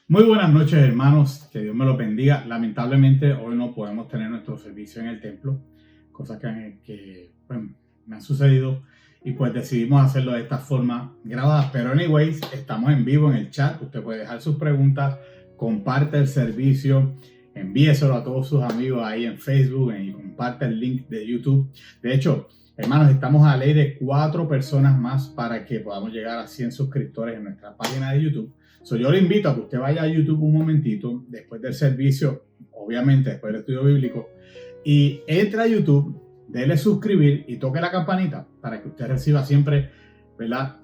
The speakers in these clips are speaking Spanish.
Muy buenas noches, hermanos, que Dios me los bendiga. Lamentablemente hoy no podemos tener nuestro servicio en el templo, cosas que me han sucedido y pues decidimos hacerlo de esta forma grabada. Pero anyways, estamos en vivo en el chat, usted puede dejar sus preguntas, comparte el servicio, envíeselo a todos sus amigos ahí en Facebook y comparte el link de YouTube. De hecho, hermanos, estamos a ley de 4 personas más para que podamos llegar a 100 suscriptores en nuestra página de YouTube. Yo le invito a que usted vaya a YouTube un momentito, después del servicio, obviamente después del estudio bíblico, y entre a YouTube, déle suscribir y toque la campanita para que usted reciba siempre, ¿verdad?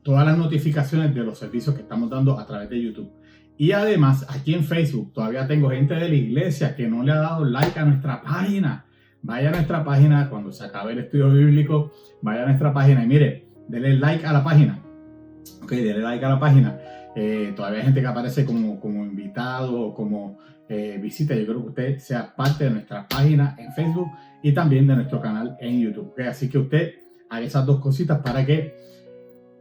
Todas las notificaciones de los servicios que estamos dando a través de YouTube. Y además, aquí en Facebook, todavía tengo gente de la iglesia que no le ha dado like a nuestra página. Vaya a nuestra página, cuando se acabe el estudio bíblico, vaya a nuestra página y mire, denle like a la página. Ok, denle like a la página. Todavía hay gente que aparece como invitado o como visita. Yo creo que usted sea parte de nuestra página en Facebook y también de nuestro canal en YouTube. Okay, así que usted haga esas 2 cositas para que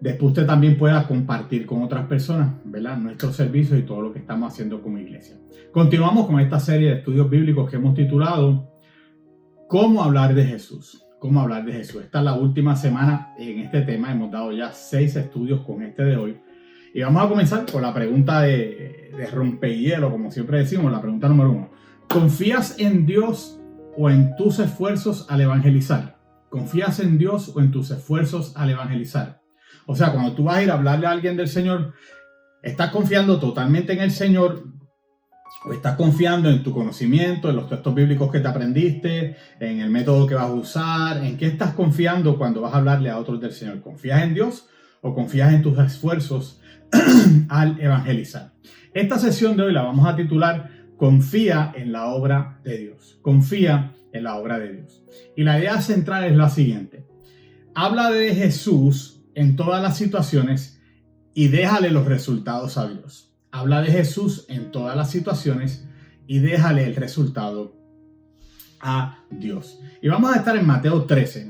después usted también pueda compartir con otras personas, ¿verdad?, nuestros servicios y todo lo que estamos haciendo como iglesia. Continuamos con esta serie de estudios bíblicos que hemos titulado ¿Cómo hablar de Jesús? ¿Cómo hablar de Jesús? Esta es la última semana en este tema. Hemos dado ya 6 estudios con este de hoy. Y vamos a comenzar con la pregunta de rompehielo, como siempre decimos, la pregunta número 1. ¿Confías en Dios o en tus esfuerzos al evangelizar? ¿Confías en Dios o en tus esfuerzos al evangelizar? O sea, cuando tú vas a ir a hablarle a alguien del Señor, ¿estás confiando totalmente en el Señor o estás confiando en tu conocimiento, en los textos bíblicos que te aprendiste, en el método que vas a usar? ¿En qué estás confiando cuando vas a hablarle a otros del Señor? ¿Confías en Dios o confías en tus esfuerzos al evangelizar? Esta sesión de hoy la vamos a titular Confía en la obra de Dios. Confía en la obra de Dios. Y la idea central es la siguiente. Habla de Jesús en todas las situaciones y déjale los resultados a Dios. Habla de Jesús en todas las situaciones y déjale el resultado a Dios. Y vamos a estar en Mateo 13,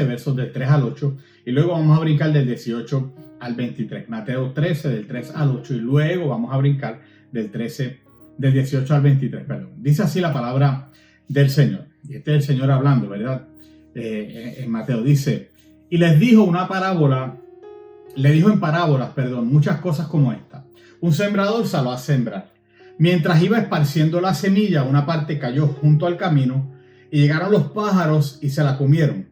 versos del 3 al 8, y luego vamos a brincar del 18 al 23. Mateo 13, del 3 al 8, y luego vamos a brincar del 18 al 23, perdón. Dice así la palabra del Señor. Y este es el Señor hablando, ¿verdad? En Mateo dice, y les dijo una parábola, en parábolas, muchas cosas como esta. Un sembrador salió a sembrar. Mientras iba esparciendo la semilla, una parte cayó junto al camino y llegaron los pájaros y se la comieron.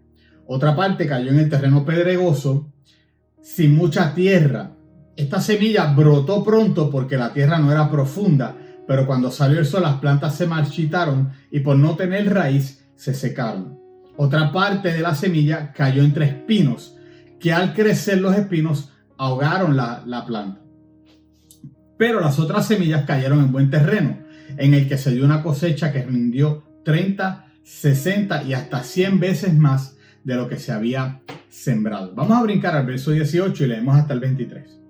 Otra parte cayó en el terreno pedregoso, sin mucha tierra. Esta semilla brotó pronto porque la tierra no era profunda, pero cuando salió el sol las plantas se marchitaron y por no tener raíz se secaron. Otra parte de la semilla cayó entre espinos, que al crecer los espinos ahogaron la planta. Pero las otras semillas cayeron en buen terreno, en el que se dio una cosecha que rindió 30, 60 y hasta 100 veces más de lo que se había sembrado. Vamos a brincar al verso 18 y leemos hasta el 23.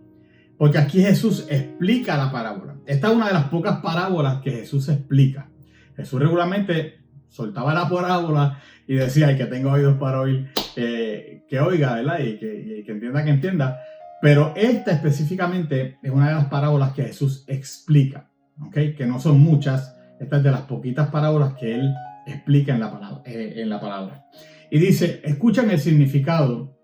Porque aquí Jesús explica la parábola. Esta es una de las pocas parábolas que Jesús explica. Jesús regularmente soltaba la parábola y decía, el que tenga oídos para oír, que oiga, ¿verdad? Y que entienda, que entienda. Pero esta específicamente es una de las parábolas que Jesús explica, ¿ok? Que no son muchas. Esta es de las poquitas parábolas que él explica en la palabra. Y dice, escuchan el significado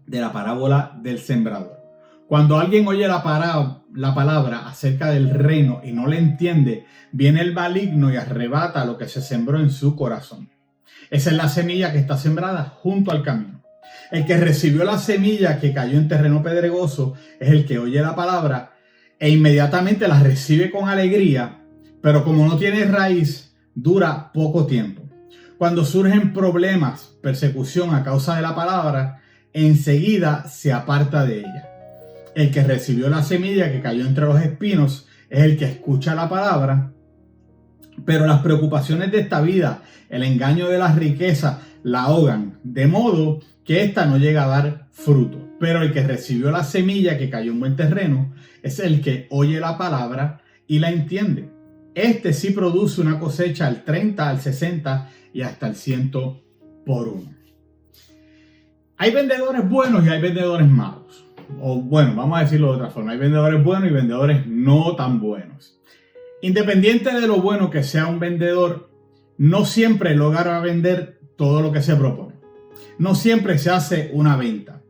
de la parábola del sembrador. Cuando alguien oye la palabra acerca del reino y no le entiende, viene el maligno y arrebata lo que se sembró en su corazón. Esa es la semilla que está sembrada junto al camino. El que recibió la semilla que cayó en terreno pedregoso es el que oye la palabra e inmediatamente la recibe con alegría, pero como no tiene raíz, dura poco tiempo. Cuando surgen problemas, persecución a causa de la palabra, enseguida se aparta de ella. El que recibió la semilla que cayó entre los espinos es el que escucha la palabra, pero las preocupaciones de esta vida, el engaño de las riquezas, la ahogan, de modo que ésta no llega a dar fruto. Pero el que recibió la semilla que cayó en buen terreno es el que oye la palabra y la entiende. Este sí produce una cosecha al 30, al 60 y hasta el 100 por uno. Hay vendedores buenos y hay vendedores malos. o bueno, vamos a decirlo de otra forma, hay vendedores buenos y vendedores no tan buenos. Independiente de lo bueno que sea un vendedor, no siempre logra vender todo lo que se propone. No siempre se hace una venta.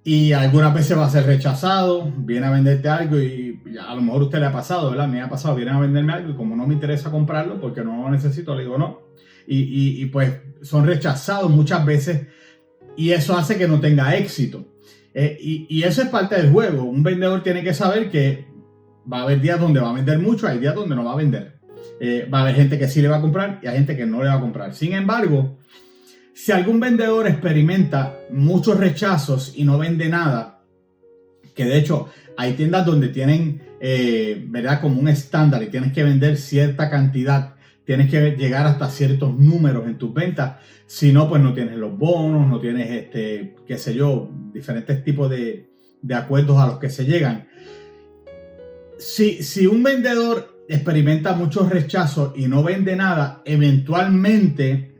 Y algunas veces va a ser rechazado, viene a venderte algo y a lo mejor a usted le ha pasado, ¿verdad? Me ha pasado, viene a venderme algo y como no me interesa comprarlo porque no lo necesito, le digo no. Y pues son rechazados muchas veces y eso hace que no tenga éxito. Y eso es parte del juego. Un vendedor tiene que saber que va a haber días donde va a vender mucho, hay días donde no va a vender. Va a haber gente que sí le va a comprar y hay gente que no le va a comprar. Sin embargo, si algún vendedor experimenta muchos rechazos y no vende nada, que de hecho hay tiendas donde tienen, ¿verdad? Como un estándar y tienes que vender cierta cantidad, tienes que llegar hasta ciertos números en tus ventas, si no, pues no tienes los bonos, no tienes, qué sé yo, diferentes tipos de acuerdos a los que se llegan. Si un vendedor experimenta muchos rechazos y no vende nada, eventualmente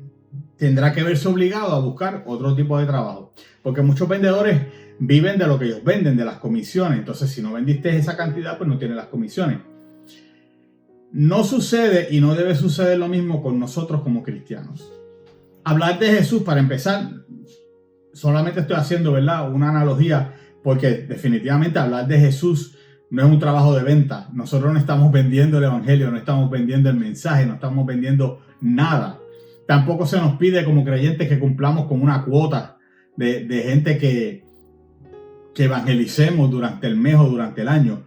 tendrá que verse obligado a buscar otro tipo de trabajo. Porque muchos vendedores viven de lo que ellos venden, de las comisiones. Entonces, si no vendiste esa cantidad, pues no tienes las comisiones. No sucede y no debe suceder lo mismo con nosotros como cristianos. Hablar de Jesús, para empezar, solamente estoy haciendo, ¿verdad?, una analogía, porque definitivamente hablar de Jesús no es un trabajo de venta. Nosotros no estamos vendiendo el evangelio, no estamos vendiendo el mensaje, no estamos vendiendo nada. Tampoco se nos pide como creyentes que cumplamos con una cuota de gente que evangelicemos durante el mes o durante el año.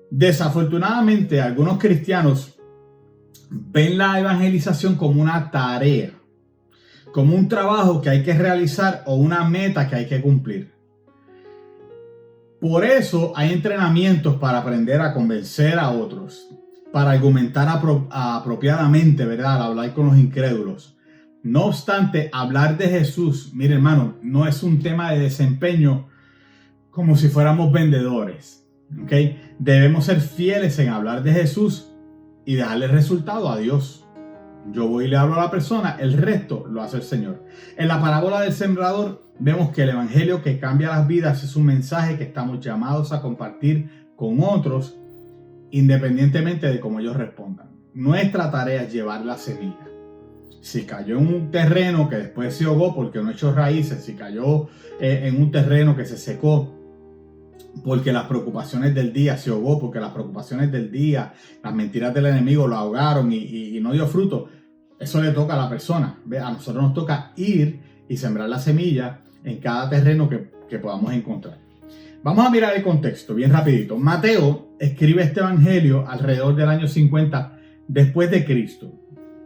Desafortunadamente, algunos cristianos ven la evangelización como una tarea, como un trabajo que hay que realizar o una meta que hay que cumplir. Por eso hay entrenamientos para aprender a convencer a otros, para argumentar apropiadamente, ¿verdad? Al hablar con los incrédulos. No obstante, hablar de Jesús, mire hermano, no es un tema de desempeño como si fuéramos vendedores, ¿ok? Debemos ser fieles en hablar de Jesús y dejarle resultado a Dios. Yo voy y le hablo a la persona, el resto lo hace el Señor. En la parábola del sembrador vemos que el evangelio que cambia las vidas es un mensaje que estamos llamados a compartir con otros, independientemente de cómo ellos respondan. Nuestra tarea es llevar la semilla. Si cayó en un terreno que después se ahogó porque no echó raíces, si cayó en un terreno que se secó porque las preocupaciones del día, se ahogó porque las preocupaciones del día, las mentiras del enemigo lo ahogaron y no dio fruto, eso le toca a la persona. A nosotros nos toca ir y sembrar la semilla en cada terreno que podamos encontrar. Vamos a mirar el contexto bien rapidito. Mateo escribe este evangelio alrededor del año 50 después de Cristo,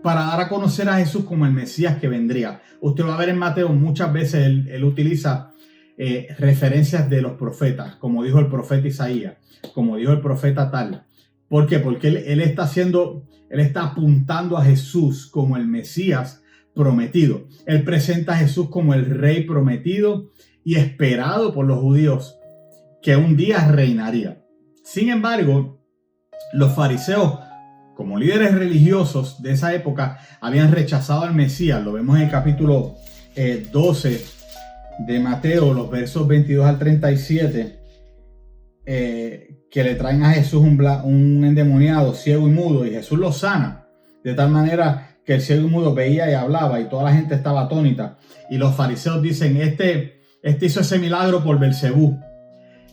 para dar a conocer a Jesús como el Mesías que vendría. Usted va a ver en Mateo muchas veces él utiliza referencias de los profetas, como dijo el profeta Isaías, como dijo el profeta tal. ¿Por qué? Porque él está apuntando a Jesús como el Mesías prometido. Él presenta a Jesús como el rey prometido y esperado por los judíos, que un día reinaría. Sin embargo, los fariseos, como líderes religiosos de esa época, habían rechazado al Mesías. Lo vemos en el capítulo 12 de Mateo, los versos 22 al 37, que le traen a Jesús un endemoniado, ciego y mudo, y Jesús lo sana, de tal manera que el ciego y mudo veía y hablaba, y toda la gente estaba atónita. Y los fariseos dicen, este hizo ese milagro por Belcebú.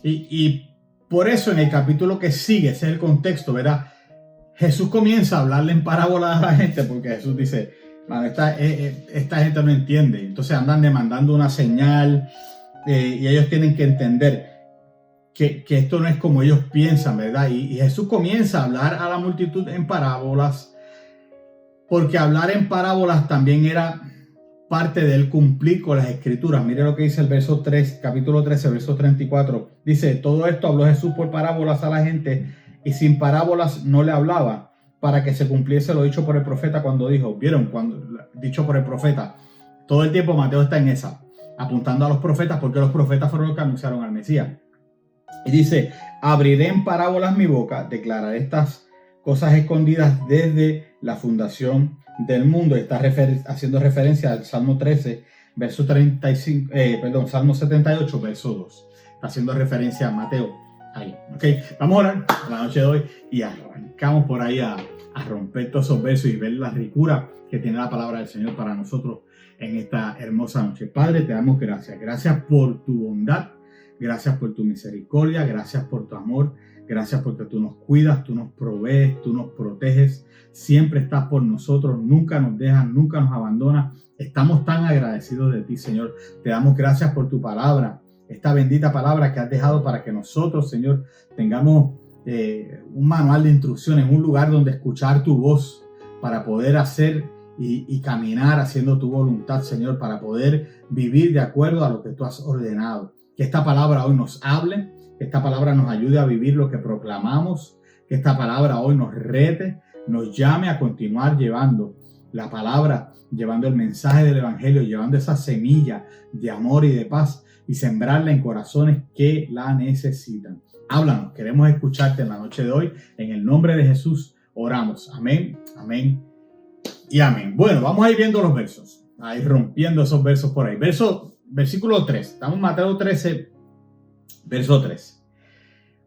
Y por eso en el capítulo que sigue, ese es el contexto, ¿verdad? Jesús comienza a hablarle en parábolas a la gente, porque Jesús dice, esta gente no entiende. Entonces andan demandando una señal y ellos tienen que entender que esto no es como ellos piensan, ¿verdad? Y Jesús comienza a hablar a la multitud en parábolas, porque hablar en parábolas también era parte de él cumplir con las escrituras. Mire lo que dice el verso 3, capítulo 13, verso 34. Dice, todo esto habló Jesús por parábolas a la gente, y sin parábolas no le hablaba, para que se cumpliese lo dicho por el profeta cuando dijo. ¿Vieron? Cuando dicho por el profeta. Todo el tiempo Mateo está en esa, apuntando a los profetas, porque los profetas fueron los que anunciaron al Mesías. Y dice, abriré en parábolas mi boca, declararé estas cosas escondidas desde la fundación del mundo. Está haciendo referencia al Salmo 13, verso 35, Salmo 78, verso 2. está haciendo referencia a Mateo ahí. Okay, vamos a orar la noche de hoy y arrancamos por ahí a romper todos esos versos y ver la ricura que tiene la palabra del Señor para nosotros en esta hermosa noche. Padre, te damos gracias. Gracias por tu bondad, gracias por tu misericordia, gracias por tu amor, gracias porque tú nos cuidas, tú nos provees, tú nos proteges, siempre estás por nosotros, nunca nos dejas, nunca nos abandonas. Estamos tan agradecidos de ti, Señor. Te damos gracias por tu palabra, esta bendita palabra que has dejado para que nosotros, Señor, tengamos un manual de instrucciones, un lugar donde escuchar tu voz para poder hacer y caminar haciendo tu voluntad, Señor, para poder vivir de acuerdo a lo que tú has ordenado. Que esta palabra hoy nos hable, que esta palabra nos ayude a vivir lo que proclamamos, que esta palabra hoy nos rete, nos llame a continuar llevando la palabra, llevando el mensaje del evangelio, llevando esa semilla de amor y de paz y sembrarla en corazones que la necesitan. Háblanos, queremos escucharte en la noche de hoy. En el nombre de Jesús oramos. Amén, amén y amén. Bueno, vamos a ir viendo los versos, a ir rompiendo esos versos por ahí. Versículo 3, estamos en Mateo 13, verso 3.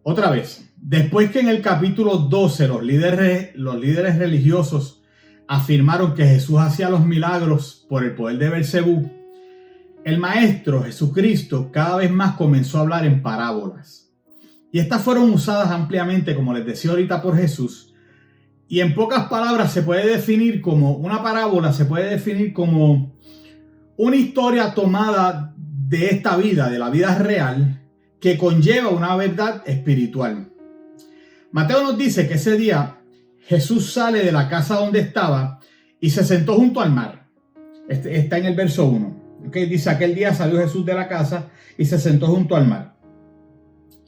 Otra vez, después que en el capítulo 12 los líderes religiosos afirmaron que Jesús hacía los milagros por el poder de Beelzebú, el Maestro Jesucristo cada vez más comenzó a hablar en parábolas. Y estas fueron usadas ampliamente, como les decía ahorita, por Jesús. Y en pocas palabras se puede definir como una parábola, se puede definir como una historia tomada de esta vida, de la vida real, que conlleva una verdad espiritual. Mateo nos dice que ese día Jesús sale de la casa donde estaba y se sentó junto al mar. Está en el verso 1. Okay, dice, aquel día salió Jesús de la casa y se sentó junto al mar.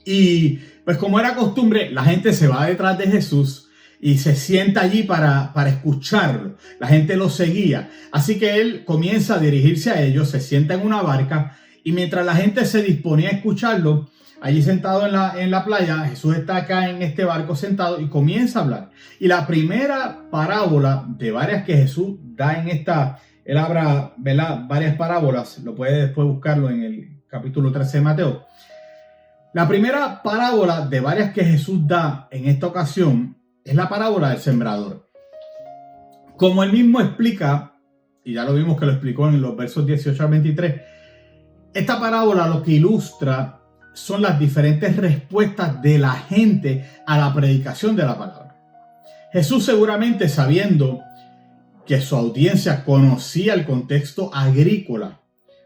Y pues como era costumbre, la gente se va detrás de Jesús y se sienta allí para escucharlo. La gente lo seguía. Así que él comienza a dirigirse a ellos, se sienta en una barca y mientras la gente se disponía a escucharlo, allí sentado en la playa, Jesús está acá en este barco sentado y comienza a hablar. Y la primera parábola de varias que Jesús da en esta, él habla, ¿verdad?, varias parábolas, lo puede después buscarlo en el capítulo 13 de Mateo. La primera parábola de varias que Jesús da en esta ocasión es la parábola del sembrador. Como él mismo explica, y ya lo vimos que lo explicó en los versos 18 al 23, esta parábola lo que ilustra son las diferentes respuestas de la gente a la predicación de la palabra. Jesús, seguramente sabiendo que su audiencia conocía el contexto agrícola,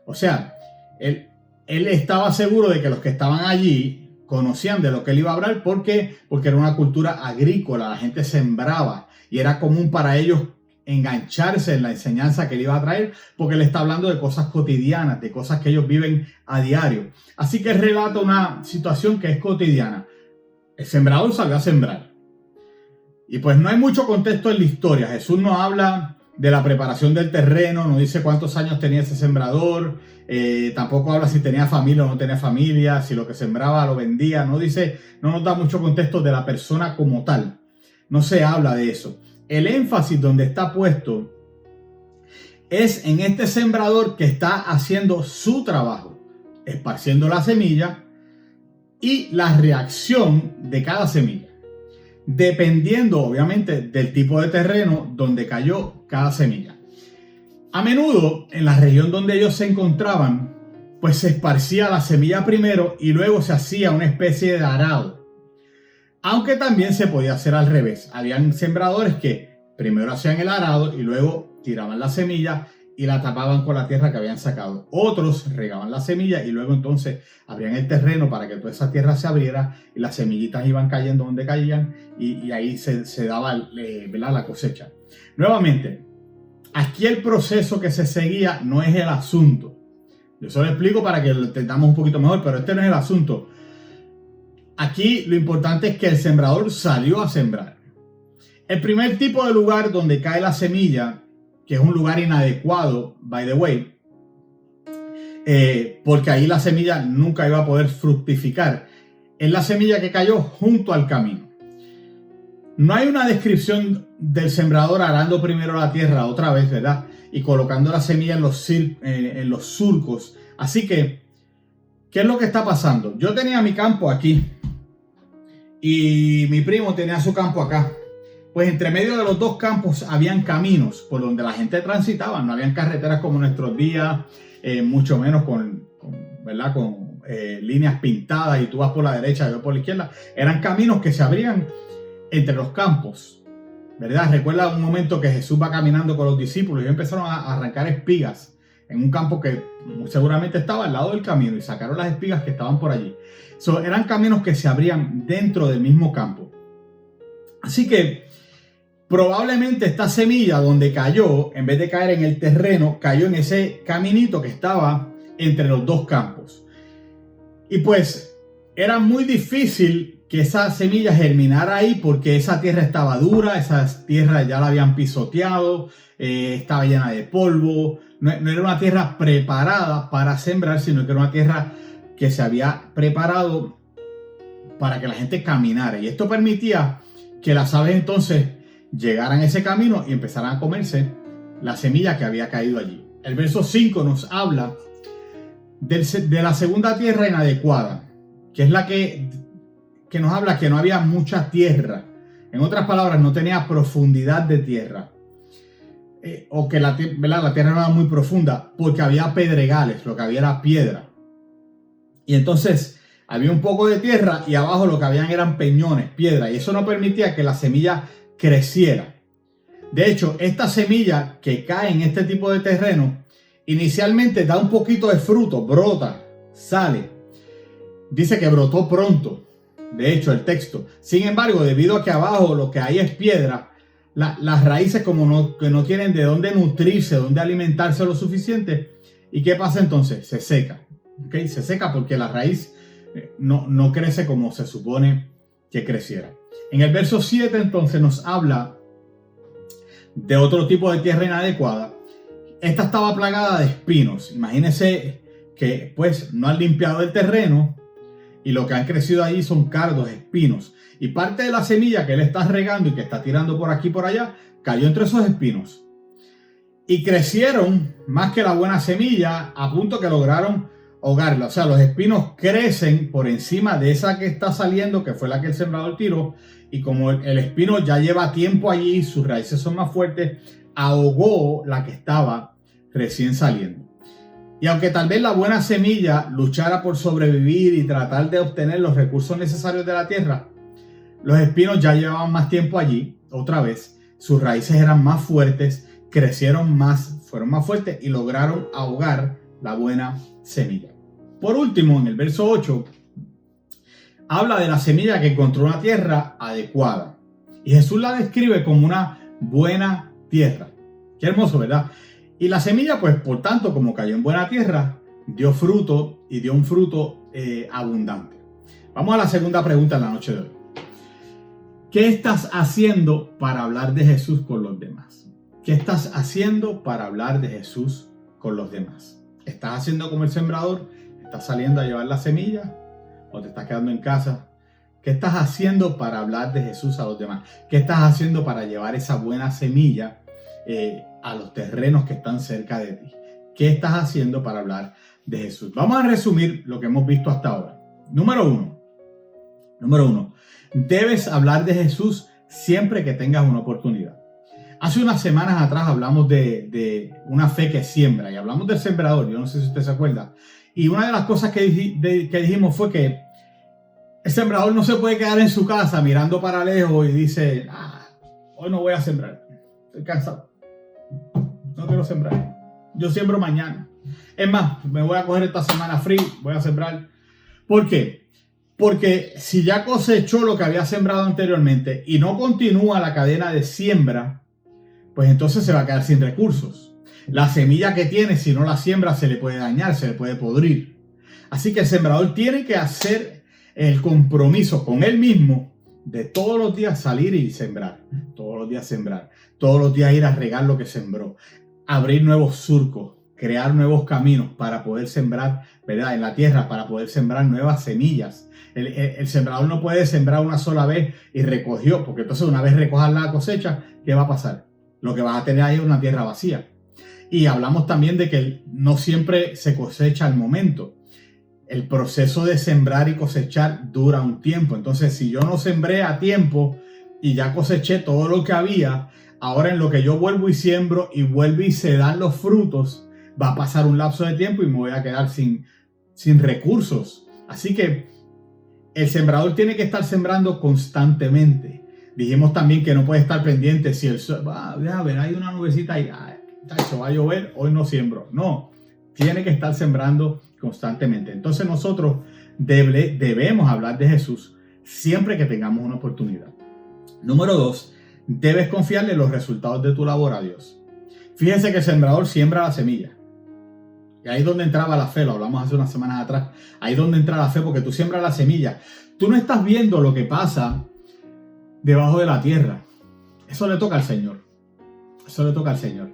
o sea, él estaba seguro de que los que estaban allí conocían de lo que él iba a hablar porque era una cultura agrícola, la gente sembraba y era común para ellos engancharse en la enseñanza que él iba a traer porque él está hablando de cosas cotidianas, de cosas que ellos viven a diario. Así que él relata una situación que es cotidiana. El sembrador salió a sembrar. Y pues no hay mucho contexto en la historia. Jesús no habla de la preparación del terreno, no dice cuántos años tenía ese sembrador, tampoco habla si tenía familia o no tenía familia, si lo que sembraba lo vendía, no nos da mucho contexto de la persona como tal, no se habla de eso. El énfasis donde está puesto es en este sembrador que está haciendo su trabajo, esparciendo la semilla y la reacción de cada semilla, dependiendo obviamente del tipo de terreno donde cayó cada semilla. A menudo en la región donde ellos se encontraban, pues se esparcía la semilla primero y luego se hacía una especie de arado. Aunque también se podía hacer al revés. Habían sembradores que primero hacían el arado y luego tiraban la semilla y la tapaban con la tierra que habían sacado. Otros regaban la semilla y luego entonces abrían el terreno para que toda esa tierra se abriera y las semillitas iban cayendo donde caían y ahí se daba la cosecha. Nuevamente, aquí el proceso que se seguía no es el asunto. Yo solo explico para que lo entendamos un poquito mejor, pero este no es el asunto. Aquí lo importante es que el sembrador salió a sembrar. El primer tipo de lugar donde cae la semilla, que es un lugar inadecuado, by the way, porque ahí la semilla nunca iba a poder fructificar, es la semilla que cayó junto al camino. No hay una descripción del sembrador arando primero la tierra otra vez, ¿verdad? Y colocando la semilla en los surcos. Así que ¿Qué es lo que está pasando? Yo tenía mi campo aquí y mi primo tenía su campo acá. Pues entre medio de los dos campos habían caminos por donde la gente transitaba. No habían carreteras como nuestros días, mucho menos con líneas pintadas y tú vas por la derecha y yo por la izquierda. Eran caminos que se abrían entre los campos, ¿verdad? Recuerda un momento que Jesús va caminando con los discípulos y empezaron a arrancar espigas en un campo que seguramente estaba al lado del camino y sacaron las espigas que estaban por allí. Eran caminos que se abrían dentro del mismo campo. Así que probablemente esta semilla donde cayó, en vez de caer en el terreno, cayó en ese caminito que estaba entre los dos campos. Y pues era muy difícil que esa semilla germinara ahí porque esa tierra estaba dura, esa tierra ya la habían pisoteado, estaba llena de polvo. No era una tierra preparada para sembrar, sino que era una tierra que se había preparado para que la gente caminara. Y esto permitía que las aves entonces llegaran a ese camino y empezaran a comerse la semilla que había caído allí. El verso 5 nos habla de la segunda tierra inadecuada, que es la que nos habla que no había mucha tierra. En otras palabras, no tenía profundidad de tierra. O que la tierra no era muy profunda, porque había pedregales, lo que había era piedra. Y entonces había un poco de tierra y abajo lo que habían eran peñones, piedra, y eso no permitía que la semilla creciera. De hecho, esta semilla que cae en este tipo de terreno, inicialmente da un poquito de fruto, brota, sale. Dice que brotó pronto, de hecho el texto. Sin embargo, debido a que abajo lo que hay es piedra, las raíces que no tienen de dónde nutrirse, dónde alimentarse lo suficiente. ¿Y qué pasa entonces? Se seca. ¿Okay? Se seca porque la raíz no crece como se supone que creciera. En el verso 7 entonces nos habla de otro tipo de tierra inadecuada. Esta estaba plagada de espinos. Imagínense que pues no han limpiado el terreno y lo que han crecido allí son cardos, espinos. Y parte de la semilla que él está regando y que está tirando por aquí y por allá, cayó entre esos espinos. Y crecieron más que la buena semilla, a punto que lograron ahogarla. O sea, los espinos crecen por encima de esa que está saliendo, que fue la que el sembrador tiró. Y como el espino ya lleva tiempo allí, sus raíces son más fuertes, ahogó la que estaba recién saliendo. Y aunque tal vez la buena semilla luchara por sobrevivir y tratar de obtener los recursos necesarios de la tierra, los espinos ya llevaban más tiempo allí, otra vez, sus raíces eran más fuertes, crecieron más, fueron más fuertes y lograron ahogar la buena semilla. Por último, en el verso 8, habla de la semilla que encontró una tierra adecuada. Y Jesús la describe como una buena tierra. Qué hermoso, ¿verdad? Y la semilla, pues, por tanto, como cayó en buena tierra, dio fruto y dio un fruto abundante. Vamos a la segunda pregunta en la noche de hoy. ¿Qué estás haciendo para hablar de Jesús con los demás? ¿Qué estás haciendo para hablar de Jesús con los demás? ¿Estás haciendo como el sembrador? ¿Estás saliendo a llevar la semilla? ¿O te estás quedando en casa? ¿Qué estás haciendo para hablar de Jesús a los demás? ¿Qué estás haciendo para llevar esa buena semilla a los terrenos que están cerca de ti? ¿Qué estás haciendo para hablar de Jesús? Vamos a resumir lo que hemos visto hasta ahora. Número uno, debes hablar de Jesús siempre que tengas una oportunidad. Hace unas semanas atrás hablamos de una fe que siembra y hablamos del sembrador. Yo no sé si usted se acuerda. Y una de las cosas que dijimos fue que el sembrador no se puede quedar en su casa mirando para lejos y dice, hoy no voy a sembrar, estoy cansado, no quiero sembrar, yo siembro mañana. Es más, me voy a coger esta semana free, voy a sembrar. ¿Por qué? Porque si ya cosechó lo que había sembrado anteriormente y no continúa la cadena de siembra, pues entonces se va a quedar sin recursos. La semilla que tiene, si no la siembra, se le puede dañar, se le puede podrir. Así que el sembrador tiene que hacer el compromiso con él mismo de todos los días salir y sembrar. Todos los días sembrar. Todos los días ir a regar lo que sembró. Abrir nuevos surcos. Crear nuevos caminos para poder sembrar, ¿verdad?, en la tierra, para poder sembrar nuevas semillas. El sembrador no puede sembrar una sola vez y recogió, porque entonces una vez recojas la cosecha, ¿qué va a pasar? Lo que vas a tener ahí es una tierra vacía. Y hablamos también de que no siempre se cosecha al momento. el proceso de sembrar y cosechar dura un tiempo. Entonces, si yo no sembré a tiempo y ya coseché todo lo que había, ahora en lo que yo vuelvo y siembro y vuelvo y se dan los frutos, va a pasar un lapso de tiempo y me voy a quedar sin recursos. Así que el sembrador tiene que estar sembrando constantemente. Dijimos también que no puede estar pendiente si el sol, a ver, hay una nubecita ahí, se va a llover, hoy no siembro. No, tiene que estar sembrando constantemente. Entonces nosotros debemos hablar de Jesús siempre que tengamos una oportunidad. Número 2, debes confiarle los resultados de tu labor a Dios. Fíjense que el sembrador siembra la semilla. Y ahí es donde entraba la fe, lo hablamos hace unas semanas atrás. Ahí es donde entra la fe, porque tú siembras la semilla. Tú no estás viendo lo que pasa debajo de la tierra. Eso le toca al Señor. Eso le toca al Señor.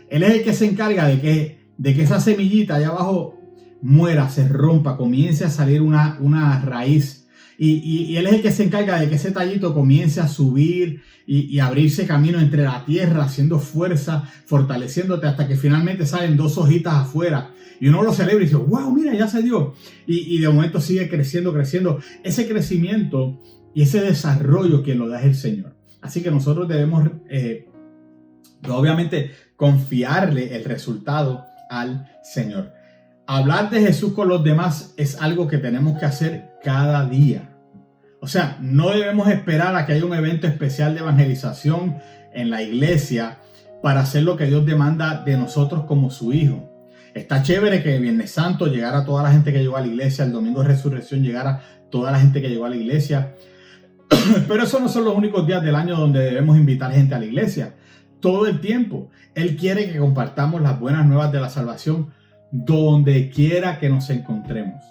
Él es el que se encarga de que esa semillita allá abajo muera, se rompa, comience a salir una raíz. Y Él es el que se encarga de que ese tallito comience a subir y abrirse camino entre la tierra, haciendo fuerza, fortaleciéndote hasta que finalmente salen 2 hojitas afuera. Y uno lo celebra y dice, wow, mira, ya se dio. Y de momento sigue creciendo. Ese crecimiento y ese desarrollo quien lo da es el Señor. Así que nosotros debemos, obviamente, confiarle el resultado al Señor. Hablar de Jesús con los demás es algo que tenemos que hacer cada día. O sea, no debemos esperar a que haya un evento especial de evangelización en la iglesia para hacer lo que Dios demanda de nosotros como su hijo. Está chévere que el Viernes Santo llegara toda la gente que llegó a la iglesia, el Domingo de Resurrección llegara toda la gente que llegó a la iglesia. Pero esos no son los únicos días del año donde debemos invitar gente a la iglesia. Todo el tiempo. Él quiere que compartamos las buenas nuevas de la salvación donde quiera que nos encontremos.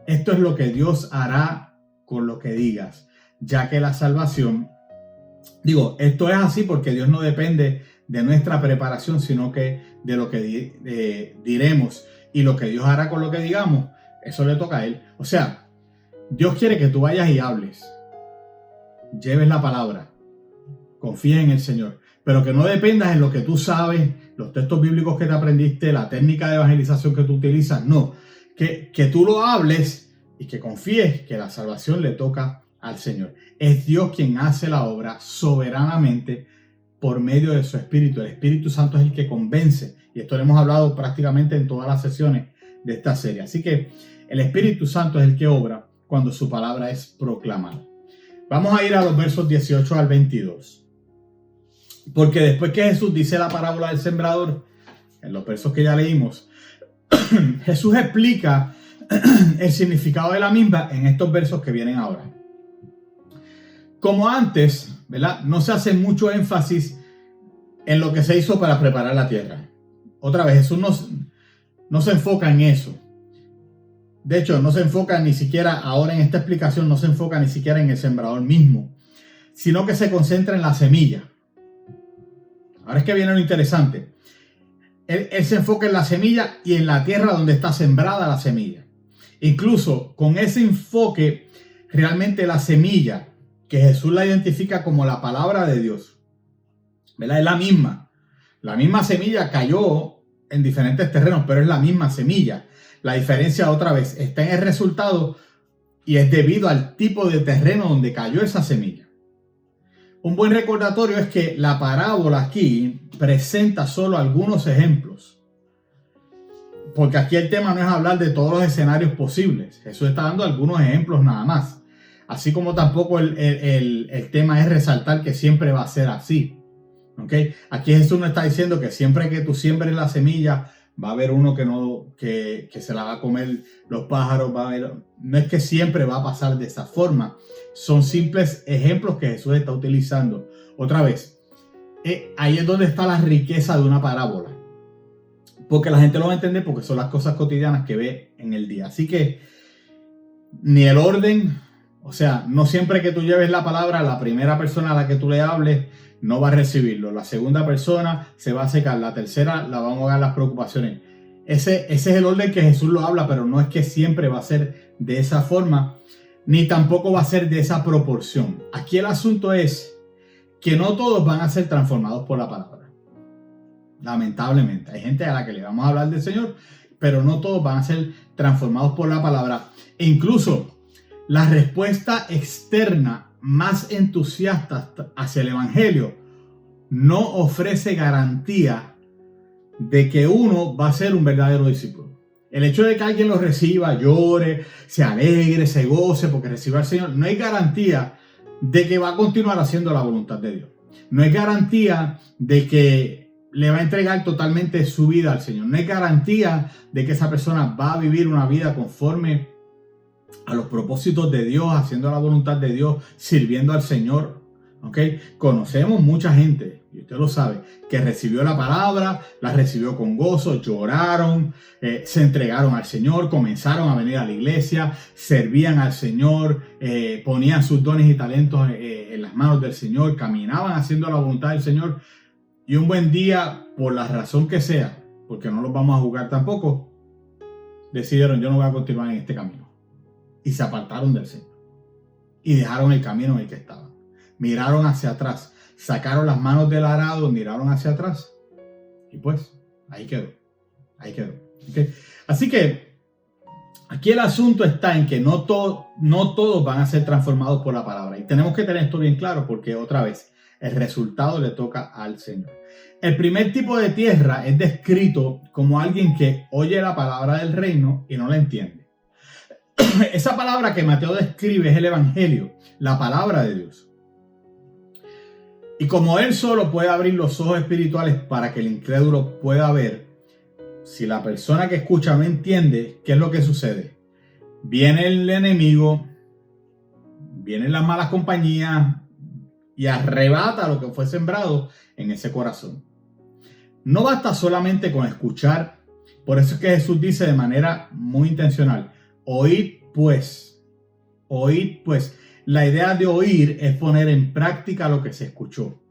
Esto es lo que Dios hará con lo que digas, ya que la salvación, esto es así porque Dios no depende de nuestra preparación, sino que de lo que diremos, y lo que Dios hará con lo que digamos, eso le toca a Él. O sea, Dios quiere que tú vayas y hables, lleves la palabra, confíes en el Señor, pero que no dependas en lo que tú sabes, los textos bíblicos que te aprendiste, la técnica de evangelización que tú utilizas. No, que tú lo hables y que confíes que la salvación le toca al Señor. Es Dios quien hace la obra soberanamente por medio de su Espíritu. El Espíritu Santo es el que convence, y esto lo hemos hablado prácticamente en todas las sesiones de esta serie. Así que el Espíritu Santo es el que obra cuando su palabra es proclamada. Vamos a ir a los versos 18 al 22. Porque después que Jesús dice la parábola del sembrador, en los versos que ya leímos, Jesús explica el significado de la misma en estos versos que vienen ahora. Como antes, ¿verdad? No se hace mucho énfasis en lo que se hizo para preparar la tierra. Otra vez, Jesús no se enfoca en eso. De hecho, no se enfoca ni siquiera, ahora en esta explicación, no se enfoca ni siquiera en el sembrador mismo, sino que se concentra en la semilla. Ahora es que viene lo interesante. Él se enfoca en la semilla y en la tierra donde está sembrada la semilla. Incluso con ese enfoque, realmente la semilla, que Jesús la identifica como la palabra de Dios, ¿verdad? Es la misma. La misma semilla cayó en diferentes terrenos, pero es la misma semilla. La diferencia, otra vez, está en el resultado y es debido al tipo de terreno donde cayó esa semilla. Un buen recordatorio es que la parábola aquí presenta solo algunos ejemplos, porque aquí el tema no es hablar de todos los escenarios posibles. Jesús está dando algunos ejemplos nada más, así como tampoco el tema es resaltar que siempre va a ser así. ¿Okay? Aquí Jesús no está diciendo que siempre que tú siembres la semilla va a haber uno que se la va a comer los pájaros. No es que siempre va a pasar de esa forma. Son simples ejemplos que Jesús está utilizando. Otra vez, ahí es donde está la riqueza de una parábola. Porque la gente lo va a entender porque son las cosas cotidianas que ve en el día. Así que ni el orden, o sea, no siempre que tú lleves la palabra, la primera persona a la que tú le hables no va a recibirlo. La segunda persona se va a secar. La tercera la van a ahogar las preocupaciones. Ese es el orden que Jesús lo habla, pero no es que siempre va a ser de esa forma, ni tampoco va a ser de esa proporción. Aquí el asunto es que no todos van a ser transformados por la palabra. Lamentablemente. Hay gente a la que le vamos a hablar del Señor pero no todos van a ser transformados por la palabra. E incluso la respuesta externa más entusiasta hacia el evangelio no ofrece garantía de que uno va a ser un verdadero discípulo. El hecho de que alguien lo reciba, llore, se alegre, se goce porque reciba al Señor, no hay garantía de que va a continuar haciendo la voluntad de Dios. No hay garantía de que le va a entregar totalmente su vida al Señor. No hay garantía de que esa persona va a vivir una vida conforme a los propósitos de Dios, haciendo la voluntad de Dios, sirviendo al Señor. ¿Okay? Conocemos mucha gente, y usted lo sabe, que recibió la palabra, la recibió con gozo, lloraron, se entregaron al Señor, comenzaron a venir a la iglesia, servían al Señor, ponían sus dones y talentos en las manos del Señor, caminaban haciendo la voluntad del Señor, y un buen día, por la razón que sea, porque no los vamos a juzgar tampoco, decidieron: yo no voy a continuar en este camino. Y se apartaron del Señor y dejaron el camino en el que estaban. Miraron hacia atrás, sacaron las manos del arado, miraron hacia atrás y pues ahí quedó. ¿Okay? Así que aquí el asunto está en que no todos van a ser transformados por la palabra, y tenemos que tener esto bien claro, porque otra vez el resultado le toca al Señor. El primer tipo de tierra es descrito como alguien que oye la palabra del reino y no la entiende. Esa palabra que Mateo describe es el evangelio, la palabra de Dios. Y como él solo puede abrir los ojos espirituales para que el incrédulo pueda ver, si la persona que escucha no entiende, ¿qué es lo que sucede? Viene el enemigo, vienen las malas compañías y arrebata lo que fue sembrado en ese corazón. No basta solamente con escuchar. Por eso es que Jesús dice de manera muy intencional: oíd pues. La idea de oír es poner en práctica lo que se escuchó.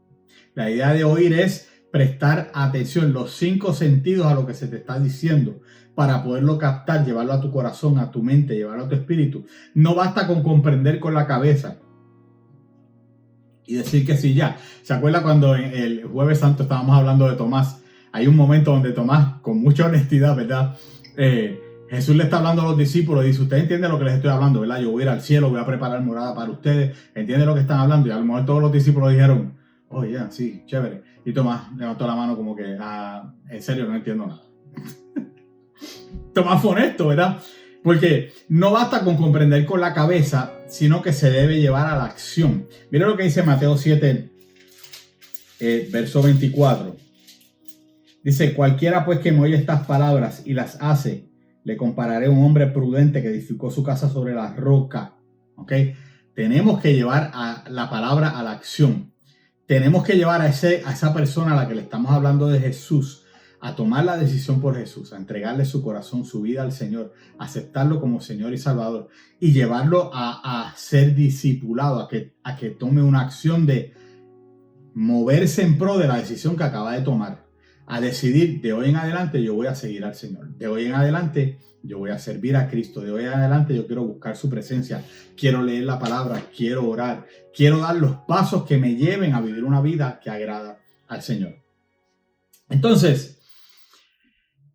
La idea de oír es prestar atención, los 5 sentidos a lo que se te está diciendo, para poderlo captar, llevarlo a tu corazón, a tu mente, llevarlo a tu espíritu. No basta con comprender con la cabeza y decir que sí ya. ¿Se acuerda cuando en el Jueves Santo estábamos hablando de Tomás? Hay un momento donde Tomás, con mucha honestidad, ¿verdad? Jesús le está hablando a los discípulos y dice: usted entiende lo que les estoy hablando, ¿verdad? Yo voy a ir al cielo, voy a preparar morada para ustedes. ¿Entiende lo que están hablando? Y a lo mejor todos los discípulos dijeron: oh, ya, sí, chévere. Y Tomás levantó la mano como que: en serio, no entiendo nada. Tomás fue honesto, ¿verdad? Porque no basta con comprender con la cabeza, sino que se debe llevar a la acción. Mira lo que dice Mateo 7, verso 24. Dice: cualquiera pues que me oye estas palabras y las hace, le compararé a un hombre prudente que edificó su casa sobre la roca. ¿Ok? Tenemos que llevar a la palabra a la acción. Tenemos que llevar a esa persona a la que le estamos hablando de Jesús a tomar la decisión por Jesús, a entregarle su corazón, su vida al Señor, a aceptarlo como Señor y Salvador, y llevarlo a ser discipulado, a que tome una acción de moverse en pro de la decisión que acaba de tomar. A decidir: de hoy en adelante yo voy a seguir al Señor. De hoy en adelante yo voy a servir a Cristo. De hoy en adelante yo quiero buscar su presencia. Quiero leer la palabra. Quiero orar. Quiero dar los pasos que me lleven a vivir una vida que agrada al Señor. Entonces,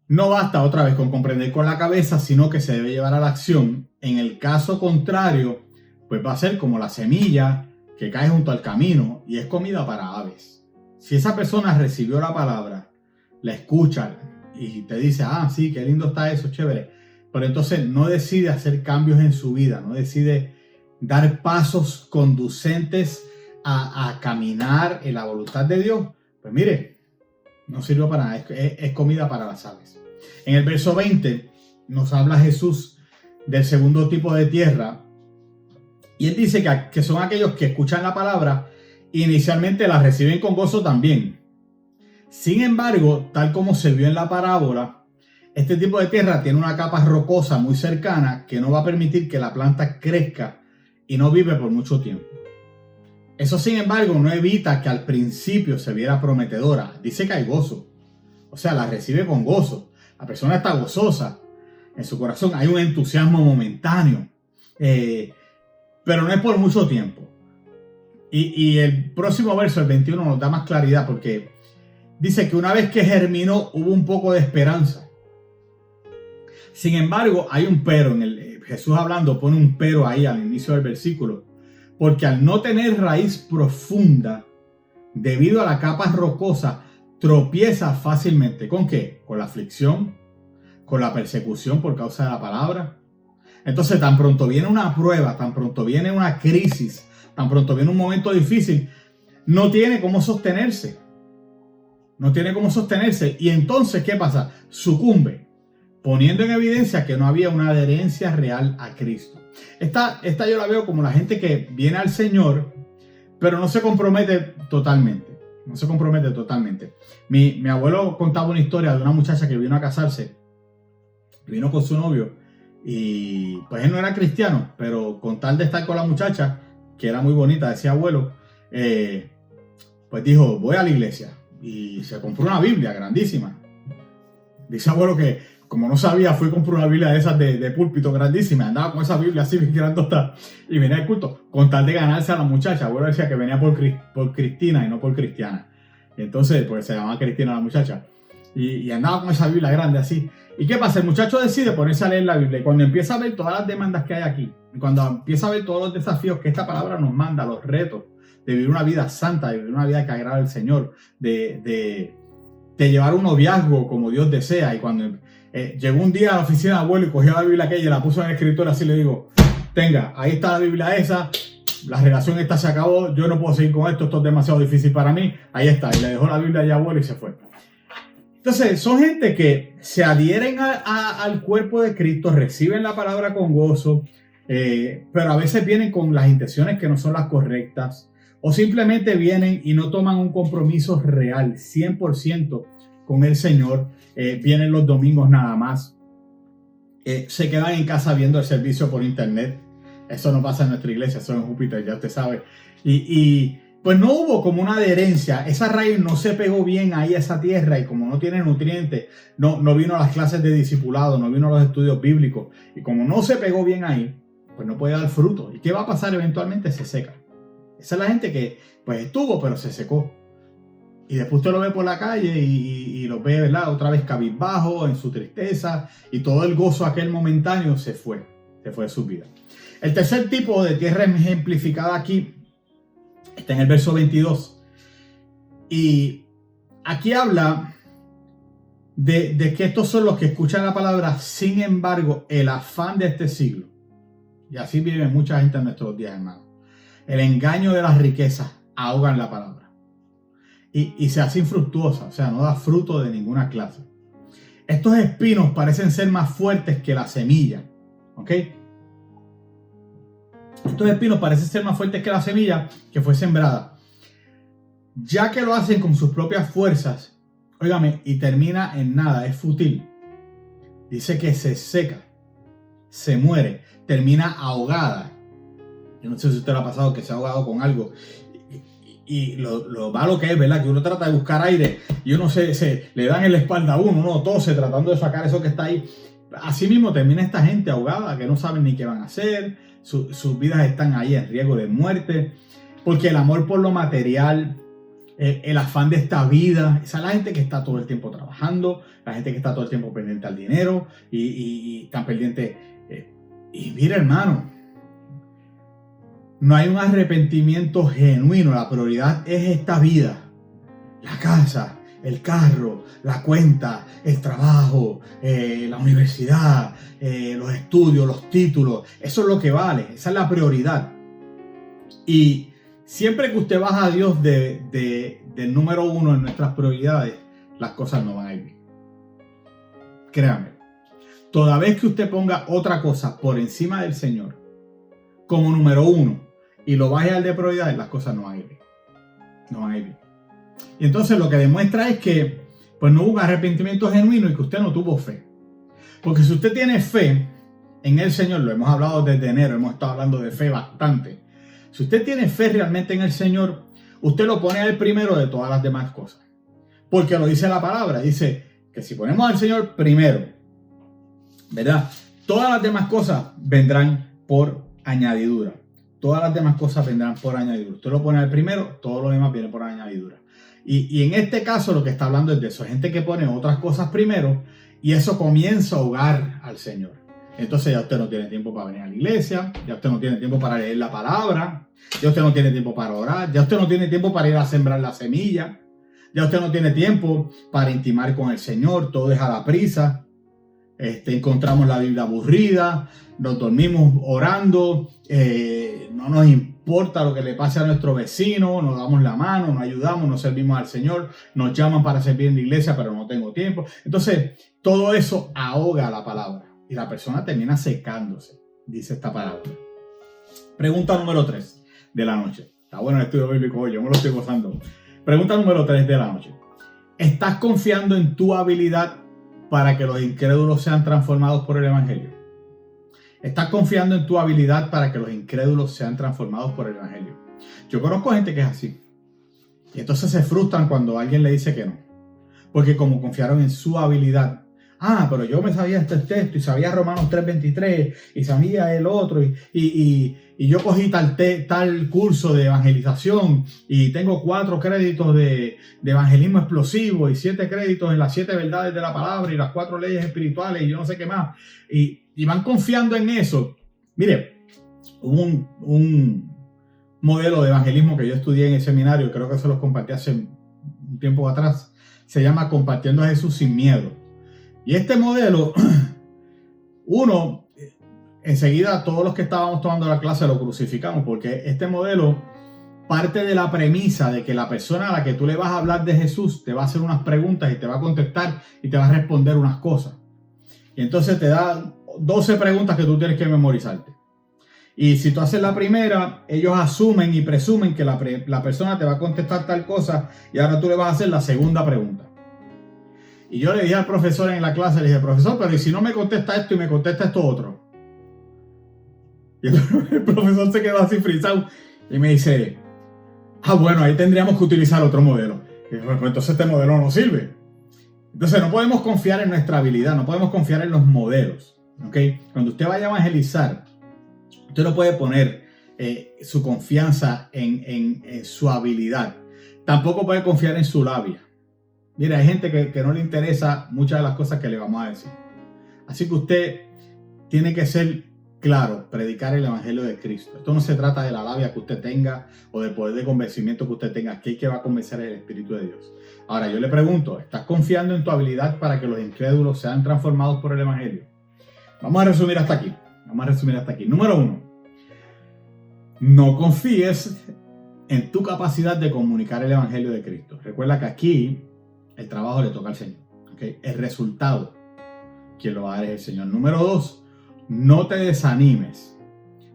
no basta otra vez con comprender con la cabeza, sino que se debe llevar a la acción. En el caso contrario, pues va a ser como la semilla que cae junto al camino y es comida para aves. Si esa persona recibió la palabra, la escucha y te dice: sí, qué lindo está eso, chévere, pero entonces no decide hacer cambios en su vida, no decide dar pasos conducentes a caminar en la voluntad de Dios, pues mire, no sirve para nada, es comida para las aves. En el verso 20 nos habla Jesús del segundo tipo de tierra, y él dice que son aquellos que escuchan la palabra e inicialmente la reciben con gozo también. Sin embargo, tal como se vio en la parábola, este tipo de tierra tiene una capa rocosa muy cercana que no va a permitir que la planta crezca y no vive por mucho tiempo. Eso, sin embargo, no evita que al principio se viera prometedora. Dice que hay gozo, o sea, la recibe con gozo. La persona está gozosa en su corazón, hay un entusiasmo momentáneo, pero no es por mucho tiempo. Y el próximo verso, el 21, nos da más claridad, porque dice que una vez que germinó hubo un poco de esperanza. Sin embargo, hay un pero. Jesús hablando pone un pero ahí al inicio del versículo. Porque al no tener raíz profunda, debido a la capa rocosa, tropieza fácilmente. ¿Con qué? Con la aflicción, con la persecución por causa de la palabra. Entonces, tan pronto viene una prueba, tan pronto viene una crisis, tan pronto viene un momento difícil, no tiene cómo sostenerse. No tiene cómo sostenerse. Y entonces, ¿qué pasa? Sucumbe, poniendo en evidencia que no había una adherencia real a Cristo. Esta yo la veo como la gente que viene al Señor, pero no se compromete totalmente. No se compromete totalmente. Mi abuelo contaba una historia de una muchacha que vino a casarse. Vino con su novio. Y pues él no era cristiano, pero con tal de estar con la muchacha, que era muy bonita, decía abuelo, pues dijo, voy a la iglesia. Y se compró una Biblia grandísima. Dice abuelo que, como no sabía, fui y compré una Biblia de esas de púlpito grandísima. Andaba con esa Biblia así, grandota, y venía al culto, con tal de ganarse a la muchacha. Abuelo decía que venía por Cristina y no por cristiana. Y entonces, pues se llamaba Cristina la muchacha. Y andaba con esa Biblia grande así. ¿Y qué pasa? El muchacho decide ponerse a leer la Biblia. Y cuando empieza a ver todas las demandas que hay aquí, y cuando empieza a ver todos los desafíos que esta palabra nos manda, los retos de vivir una vida santa, de vivir una vida que agrada al Señor, de llevar un noviazgo como Dios desea. Y cuando llegó un día a la oficina de abuelo y cogió la Biblia aquella y la puso en el escritorio, así le digo, tenga, ahí está la Biblia esa, la relación esta se acabó, yo no puedo seguir con esto es demasiado difícil para mí, ahí está. Y le dejó la Biblia allá a abuelo y se fue. Entonces, son gente que se adhieren al cuerpo de Cristo, reciben la palabra con gozo, pero a veces vienen con las intenciones que no son las correctas, o simplemente vienen y no toman un compromiso real, 100% con el Señor, vienen los domingos nada más, se quedan en casa viendo el servicio por internet. Eso no pasa en nuestra iglesia, eso en Júpiter, ya usted sabe. Y pues no hubo como una adherencia, esa raíz no se pegó bien ahí a esa tierra y como no tiene nutrientes, no vino a las clases de discipulado, no vino a los estudios bíblicos y como no se pegó bien ahí, pues no puede dar fruto. ¿Y qué va a pasar? Eventualmente se seca. Esa es la gente que pues estuvo pero se secó. Y después usted lo ve por la calle y lo ve, ¿verdad? Otra vez cabizbajo, en su tristeza y todo el gozo aquel momentáneo se fue de su vida. El tercer tipo de tierra ejemplificada aquí está en el verso 22. Y aquí habla de que estos son los que escuchan la palabra, sin embargo, el afán de este siglo. Y así vive mucha gente en nuestros días, hermanos. El engaño de las riquezas ahogan la palabra. Y se hace infructuosa, o sea, no da fruto de ninguna clase. Estos espinos parecen ser más fuertes que la semilla. ¿Ok? Estos espinos parecen ser más fuertes que la semilla que fue sembrada. Ya que lo hacen con sus propias fuerzas, óigame, y termina en nada, es fútil. Dice que se seca, se muere, termina ahogada. Yo no sé si usted le ha pasado que se ha ahogado con algo. Y lo malo que es, ¿verdad? Que uno trata de buscar aire y uno le dan en la espalda a uno, uno tose tratando de sacar eso que está ahí. Así mismo termina esta gente ahogada, que no saben ni qué van a hacer. Sus vidas están ahí en riesgo de muerte. Porque el amor por lo material, el afán de esta vida, esa es la gente que está todo el tiempo trabajando, la gente que está todo el tiempo pendiente al dinero y están pendientes. Y mira, hermano, no hay un arrepentimiento genuino. La prioridad es esta vida, la casa, el carro, la cuenta, el trabajo, la universidad, los estudios, los títulos. Eso es lo que vale, esa es la prioridad. Y siempre que usted baja a Dios del número uno en nuestras prioridades, las cosas no van a ir bien. Créame, toda vez que usted ponga otra cosa por encima del Señor como número uno y lo baje al de prioridades, las cosas no van a ir bien. No van a ir bien. Y entonces lo que demuestra es que pues no hubo un arrepentimiento genuino y que usted no tuvo fe. Porque si usted tiene fe en el Señor, lo hemos hablado desde enero, hemos estado hablando de fe bastante. Si usted tiene fe realmente en el Señor, usted lo pone al primero de todas las demás cosas. Porque lo dice la palabra, dice que si ponemos al Señor primero, ¿verdad? Todas las demás cosas vendrán por añadidura. Todas las demás cosas vendrán por añadidura. Usted lo pone al primero, todo lo demás viene por añadidura. Y en este caso lo que está hablando es de eso, gente que pone otras cosas primero y eso comienza a ahogar al Señor. Entonces ya usted no tiene tiempo para venir a la iglesia, ya usted no tiene tiempo para leer la palabra, ya usted no tiene tiempo para orar, ya usted no tiene tiempo para ir a sembrar la semilla, ya usted no tiene tiempo para intimar con el Señor, todo es a la prisa. Encontramos la Biblia aburrida, nos dormimos orando, no nos importa lo que le pase a nuestro vecino, nos damos la mano, nos ayudamos, nos servimos al Señor, nos llaman para servir en la iglesia, pero no tengo tiempo. Entonces, todo eso ahoga la palabra y la persona termina secándose, dice esta palabra. Pregunta número 3 de la noche. Está bueno el estudio bíblico hoy, yo me lo estoy gozando. Pregunta número 3 de la noche. ¿Estás confiando en tu habilidad para que los incrédulos sean transformados por el Evangelio? ¿Estás confiando en tu habilidad para que los incrédulos sean transformados por el Evangelio? Yo conozco gente que es así. Y entonces se frustran cuando alguien le dice que no. Porque como confiaron en su habilidad. Ah, pero yo me sabía este texto y sabía Romanos 3:23 y sabía el otro y yo cogí tal curso de evangelización y tengo 4 créditos de evangelismo explosivo y 7 créditos en las 7 verdades de la palabra y las 4 leyes espirituales y yo no sé qué más. Y van confiando en eso. Mire, hubo un modelo de evangelismo que yo estudié en el seminario, creo que se los compartí hace un tiempo atrás. Se llama Compartiendo a Jesús sin miedo. Y este modelo, enseguida todos los que estábamos tomando la clase lo crucificamos, porque este modelo parte de la premisa de que la persona a la que tú le vas a hablar de Jesús te va a hacer unas preguntas y te va a contestar y te va a responder unas cosas. Y entonces te da 12 preguntas que tú tienes que memorizarte. Y si tú haces la primera, ellos asumen y presumen que la persona te va a contestar tal cosa y ahora tú le vas a hacer la segunda pregunta. Y yo le dije al profesor en la clase, le dije, profesor, pero ¿y si no me contesta esto y me contesta esto otro? Y el profesor se quedó así frisado y me dice, bueno, ahí tendríamos que utilizar otro modelo. Y yo, pues entonces este modelo no sirve. Entonces no podemos confiar en nuestra habilidad, no podemos confiar en los modelos. ¿Okay? Cuando usted vaya a evangelizar, usted no puede poner su confianza en su habilidad. Tampoco puede confiar en su labia. Mira, hay gente que no le interesa muchas de las cosas que le vamos a decir. Así que usted tiene que ser claro, predicar el Evangelio de Cristo. Esto no se trata de la labia que usted tenga o del poder de convencimiento que usted tenga. Aquí el que va a convencer es el Espíritu de Dios. Ahora, yo le pregunto, ¿estás confiando en tu habilidad para que los incrédulos sean transformados por el Evangelio? Vamos a resumir hasta aquí. Número 1. No confíes en tu capacidad de comunicar el Evangelio de Cristo. Recuerda que aquí el trabajo le toca al Señor. ¿Okay? El resultado, quien lo va a dar es el Señor. Número 2, no te desanimes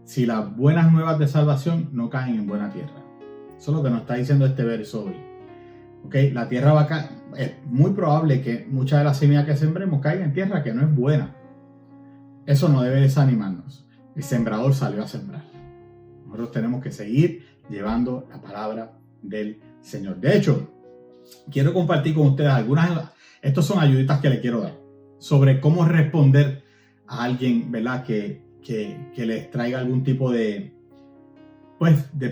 si las buenas nuevas de salvación no caen en buena tierra. Eso es lo que nos está diciendo este verso hoy. ¿Okay? La tierra va a caer. Es muy probable que muchas de las semillas que sembremos caigan en tierra que no es buena. Eso no debe desanimarnos. El sembrador salió a sembrar. Nosotros tenemos que seguir llevando la palabra del Señor. De hecho, quiero compartir con ustedes estos son ayuditas que le quiero dar sobre cómo responder a alguien, ¿verdad? Que les traiga algún tipo de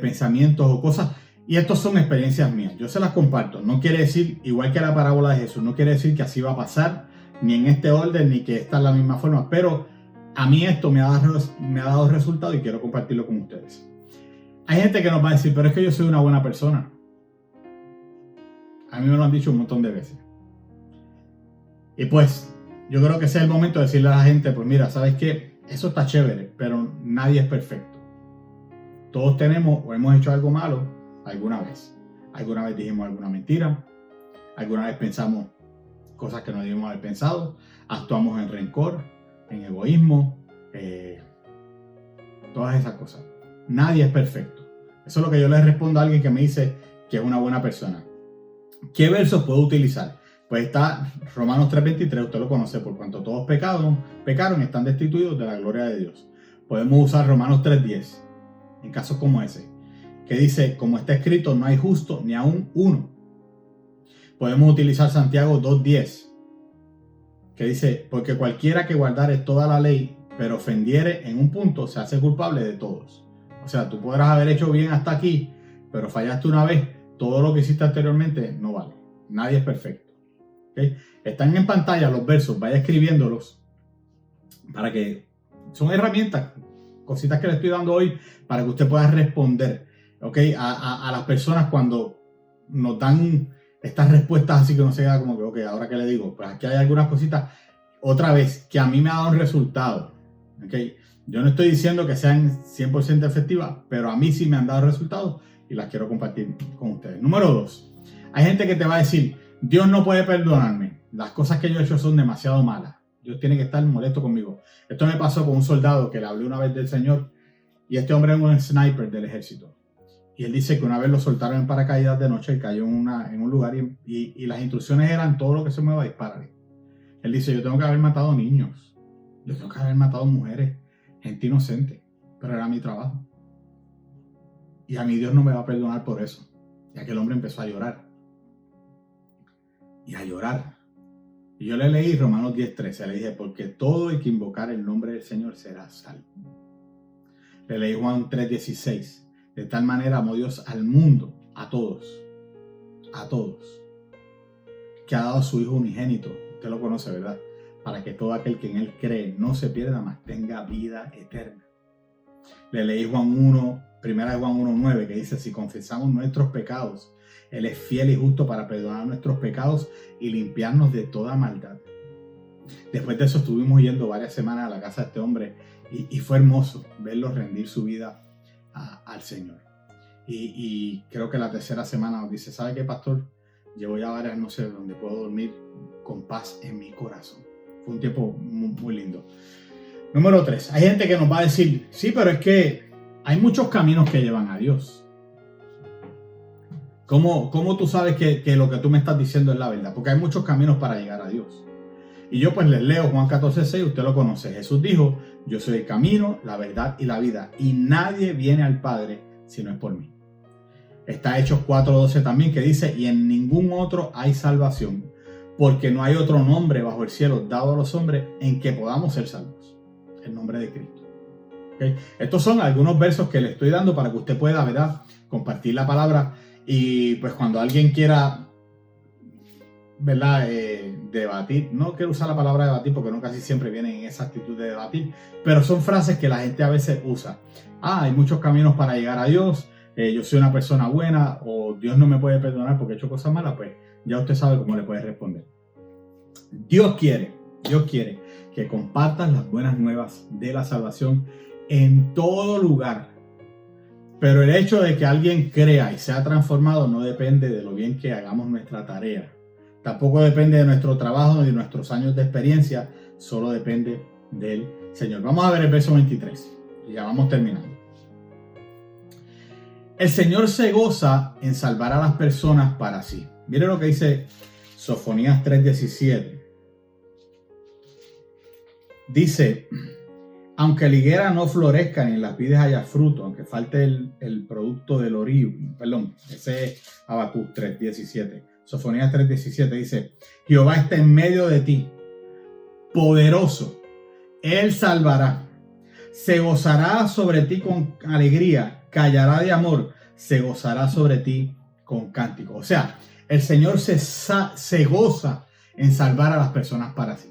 pensamientos o cosas. Y estos son experiencias mías. Yo se las comparto. No quiere decir, igual que la parábola de Jesús, no quiere decir que así va a pasar, ni en este orden, ni que esta es la misma forma. Pero a mí esto me ha dado resultado y quiero compartirlo con ustedes. Hay gente que nos va a decir, pero es que yo soy una buena persona. A mí me lo han dicho un montón de veces. Y pues, yo creo que ese es el momento de decirle a la gente, pues mira, ¿sabes qué? Eso está chévere, pero nadie es perfecto. Todos tenemos o hemos hecho algo malo alguna vez. Alguna vez dijimos alguna mentira. Alguna vez pensamos cosas que no debíamos haber pensado. Actuamos en rencor, en egoísmo, todas esas cosas. Nadie es perfecto. Eso es lo que yo le respondo a alguien que me dice que es una buena persona. ¿Qué versos puedo utilizar? Pues está Romanos 3:23, usted lo conoce, por cuanto todos pecaron, están destituidos de la gloria de Dios. Podemos usar Romanos 3:10, en casos como ese, que dice, como está escrito, no hay justo ni aún uno. Podemos utilizar Santiago 2:10, que dice, porque cualquiera que guardare toda la ley, pero ofendiere en un punto, se hace culpable de todos. O sea, tú podrás haber hecho bien hasta aquí, pero fallaste una vez, todo lo que hiciste anteriormente no vale. Nadie es perfecto. ¿Okay? Están en pantalla los versos, vaya escribiéndolos para que son herramientas, cositas que le estoy dando hoy para que usted pueda responder, ¿okay? a las personas cuando nos dan estas respuestas así que no se queda como que, ok, ahora qué le digo. Pues aquí hay algunas cositas, otra vez, que a mí me ha dado un resultado. ¿Okay? Yo no estoy diciendo que sean 100% efectivas, pero a mí sí me han dado resultados y las quiero compartir con ustedes. Número 2. Hay gente que te va a decir, Dios no puede perdonarme. Las cosas que yo he hecho son demasiado malas. Dios tiene que estar molesto conmigo. Esto me pasó con un soldado que le hablé una vez del Señor y este hombre es un sniper del ejército. Y él dice que una vez lo soltaron en paracaídas de noche y cayó en un lugar y las instrucciones eran todo lo que se mueva dispara. Él dice, yo tengo que haber matado niños. Yo tengo que haber matado mujeres, gente inocente. Pero era mi trabajo. Y a mí Dios no me va a perdonar por eso. Y aquel hombre empezó a llorar. Y a llorar. Y yo le leí Romanos 10:13. Le dije, porque todo el que invocar el nombre del Señor será salvo. Le leí Juan 3:16. De tal manera amó Dios al mundo, a todos, que ha dado a su Hijo unigénito. Usted lo conoce, ¿verdad? Para que todo aquel que en Él cree no se pierda, mas tenga vida eterna. Le leí Juan 1, primera de Juan 1:9, que dice, si confesamos nuestros pecados, Él es fiel y justo para perdonar nuestros pecados y limpiarnos de toda maldad. Después de eso estuvimos yendo varias semanas a la casa de este hombre y fue hermoso verlo rendir su vida al Señor. Y creo que la tercera semana nos dice, ¿sabe qué, pastor? Llevo ya varias noches donde puedo dormir con paz en mi corazón. Fue un tiempo muy, muy lindo. Número 3. Hay gente que nos va a decir, sí, pero es que hay muchos caminos que llevan a Dios. ¿Cómo tú sabes que lo que tú me estás diciendo es la verdad? Porque hay muchos caminos para llegar a Dios. Y yo pues les leo Juan 14:6, usted lo conoce. Jesús dijo, yo soy el camino, la verdad y la vida. Y nadie viene al Padre si no es por mí. Está Hechos 4:12 también que dice, y en ningún otro hay salvación, porque no hay otro nombre bajo el cielo dado a los hombres en que podamos ser salvos. El nombre de Cristo. ¿Okay? Estos son algunos versos que le estoy dando para que usted pueda, ¿verdad?, compartir la palabra. Y pues cuando alguien quiera, ¿verdad?, debatir, no quiero usar la palabra debatir porque no casi siempre viene en esa actitud de debatir, pero son frases que la gente a veces usa. Hay muchos caminos para llegar a Dios, yo soy una persona buena, o Dios no me puede perdonar porque he hecho cosas malas. Pues ya usted sabe cómo le puede responder. Dios quiere que compartas las buenas nuevas de la salvación en todo lugar. Pero el hecho de que alguien crea y sea transformado no depende de lo bien que hagamos nuestra tarea. Tampoco depende de nuestro trabajo ni de nuestros años de experiencia. Solo depende del Señor. Vamos a ver el verso 23. Y ya vamos terminando. El Señor se goza en salvar a las personas para sí. Mire lo que dice Sofonías 3:17. Dice, aunque la higuera no florezca ni en las vides haya fruto, aunque falte el producto del olivo, ese es Habacuc 3:17. Sofonías 3:17 dice, Jehová está en medio de ti, poderoso, Él salvará, se gozará sobre ti con alegría, callará de amor, se gozará sobre ti con cántico. O sea, el Señor se goza en salvar a las personas para sí.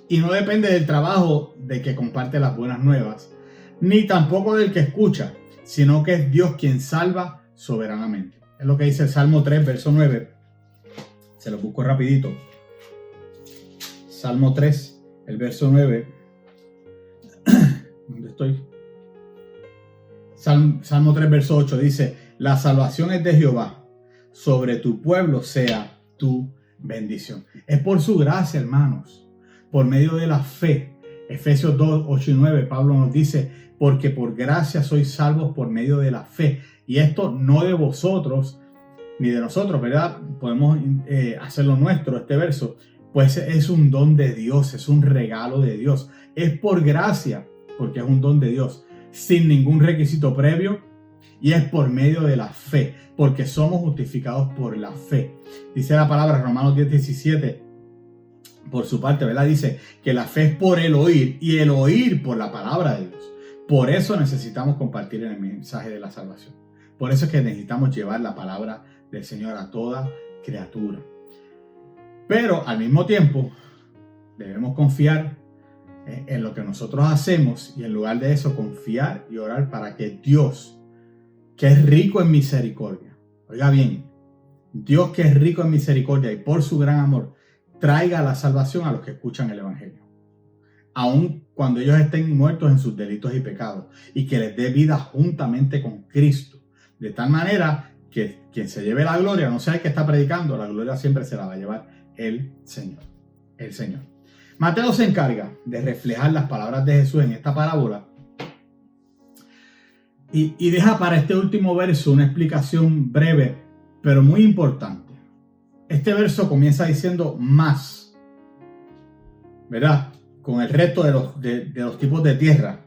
Y no depende del trabajo de que comparte las buenas nuevas, ni tampoco del que escucha, sino que es Dios quien salva soberanamente. Es lo que dice el Salmo 3, verso 9. Se lo busco rapidito. Salmo 3, el verso 9. ¿Dónde estoy? Salmo 3, verso 8 dice, la salvación es de Jehová, sobre tu pueblo sea tu bendición. Es por su gracia, hermanos, por medio de la fe. Efesios 2, 8 y 9, Pablo nos dice, porque por gracia sois salvos por medio de la fe. Y esto no de vosotros, ni de nosotros, ¿verdad? Podemos hacerlo nuestro, este verso. Pues es un don de Dios, es un regalo de Dios. Es por gracia, porque es un don de Dios, sin ningún requisito previo. Y es por medio de la fe, porque somos justificados por la fe. Dice la palabra, Romanos 10:17, por su parte, ¿verdad? Dice que la fe es por el oír y el oír por la palabra de Dios. Por eso necesitamos compartir el mensaje de la salvación. Por eso es que necesitamos llevar la palabra del Señor a toda criatura. Pero al mismo tiempo debemos confiar en lo que nosotros hacemos y en lugar de eso confiar y orar para que Dios, que es rico en misericordia, oiga bien, Dios que es rico en misericordia y por su gran amor, traiga la salvación a los que escuchan el Evangelio, aun cuando ellos estén muertos en sus delitos y pecados, y que les dé vida juntamente con Cristo, de tal manera que quien se lleve la gloria no sea el que está predicando, la gloria siempre se la va a llevar el Señor. El Señor. Mateo se encarga de reflejar las palabras de Jesús en esta parábola y deja para este último verso una explicación breve, pero muy importante. Este verso comienza diciendo más, ¿verdad? Con el resto de los tipos de tierra.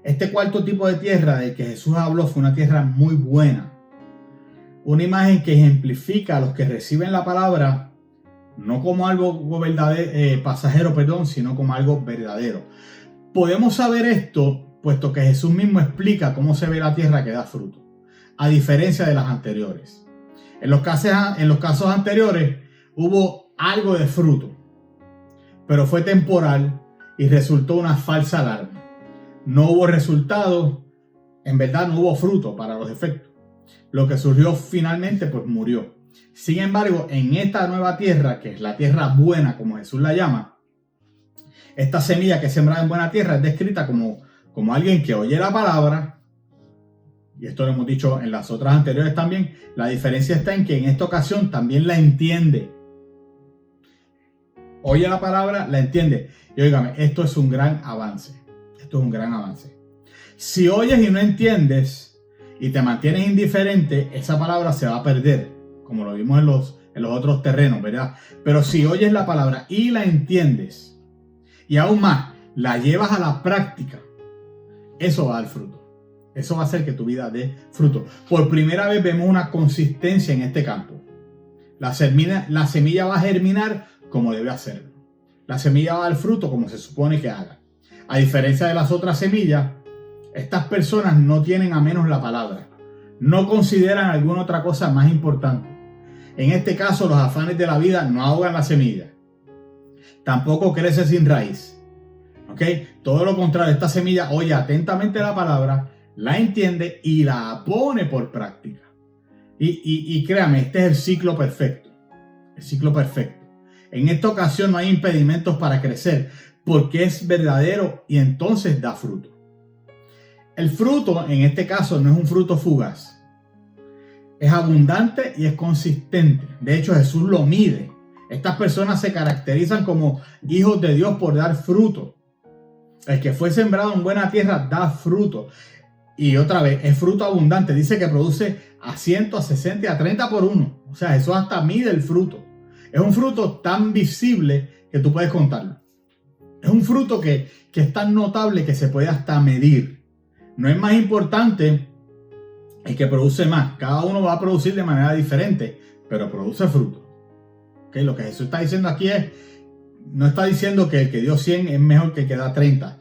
Este cuarto tipo de tierra del que Jesús habló fue una tierra muy buena. Una imagen que ejemplifica a los que reciben la palabra no como algo verdadero, pasajero, sino como algo verdadero. Podemos saber esto puesto que Jesús mismo explica cómo se ve la tierra que da fruto, a diferencia de las anteriores. En los casos anteriores hubo algo de fruto, pero fue temporal y resultó una falsa alarma. No hubo resultado, en verdad no hubo fruto para los efectos. Lo que surgió finalmente pues murió. Sin embargo, en esta nueva tierra, que es la tierra buena como Jesús la llama, esta semilla que es sembrada en buena tierra es descrita como alguien que oye la palabra, y esto lo hemos dicho en las otras anteriores también. La diferencia está en que en esta ocasión también la entiende. Oye la palabra, la entiende. Y óigame, esto es un gran avance. Esto es un gran avance. Si oyes y no entiendes y te mantienes indiferente, esa palabra se va a perder, como lo vimos en los otros terrenos, ¿verdad? Pero si oyes la palabra y la entiendes, y aún más, la llevas a la práctica, eso va a dar fruto. Eso va a hacer que tu vida dé fruto. Por primera vez vemos una consistencia en este campo. La semilla va a germinar como debe hacerlo. La semilla va a dar fruto como se supone que haga. A diferencia de las otras semillas, estas personas no tienen a menos la palabra. No consideran alguna otra cosa más importante. En este caso, los afanes de la vida no ahogan la semilla. Tampoco crece sin raíz. ¿Ok? Todo lo contrario, esta semilla oye atentamente la palabra, la entiende y la pone por práctica. Y créame, este es el ciclo perfecto. El ciclo perfecto. En esta ocasión no hay impedimentos para crecer, porque es verdadero y entonces da fruto. El fruto, en este caso, no es un fruto fugaz. Es abundante y es consistente. De hecho, Jesús lo mide. Estas personas se caracterizan como hijos de Dios por dar fruto. El que fue sembrado en buena tierra da fruto. Y otra vez, es fruto abundante. Dice que produce a 100, a 60 y a 30 por uno. O sea, Jesús hasta mide el fruto. Es un fruto tan visible que tú puedes contarlo. Es un fruto que es tan notable que se puede hasta medir. No es más importante el que produce más. Cada uno va a producir de manera diferente, pero produce fruto. ¿Okay? Lo que Jesús está diciendo aquí no está diciendo que el que dio 100 es mejor que el que da 30.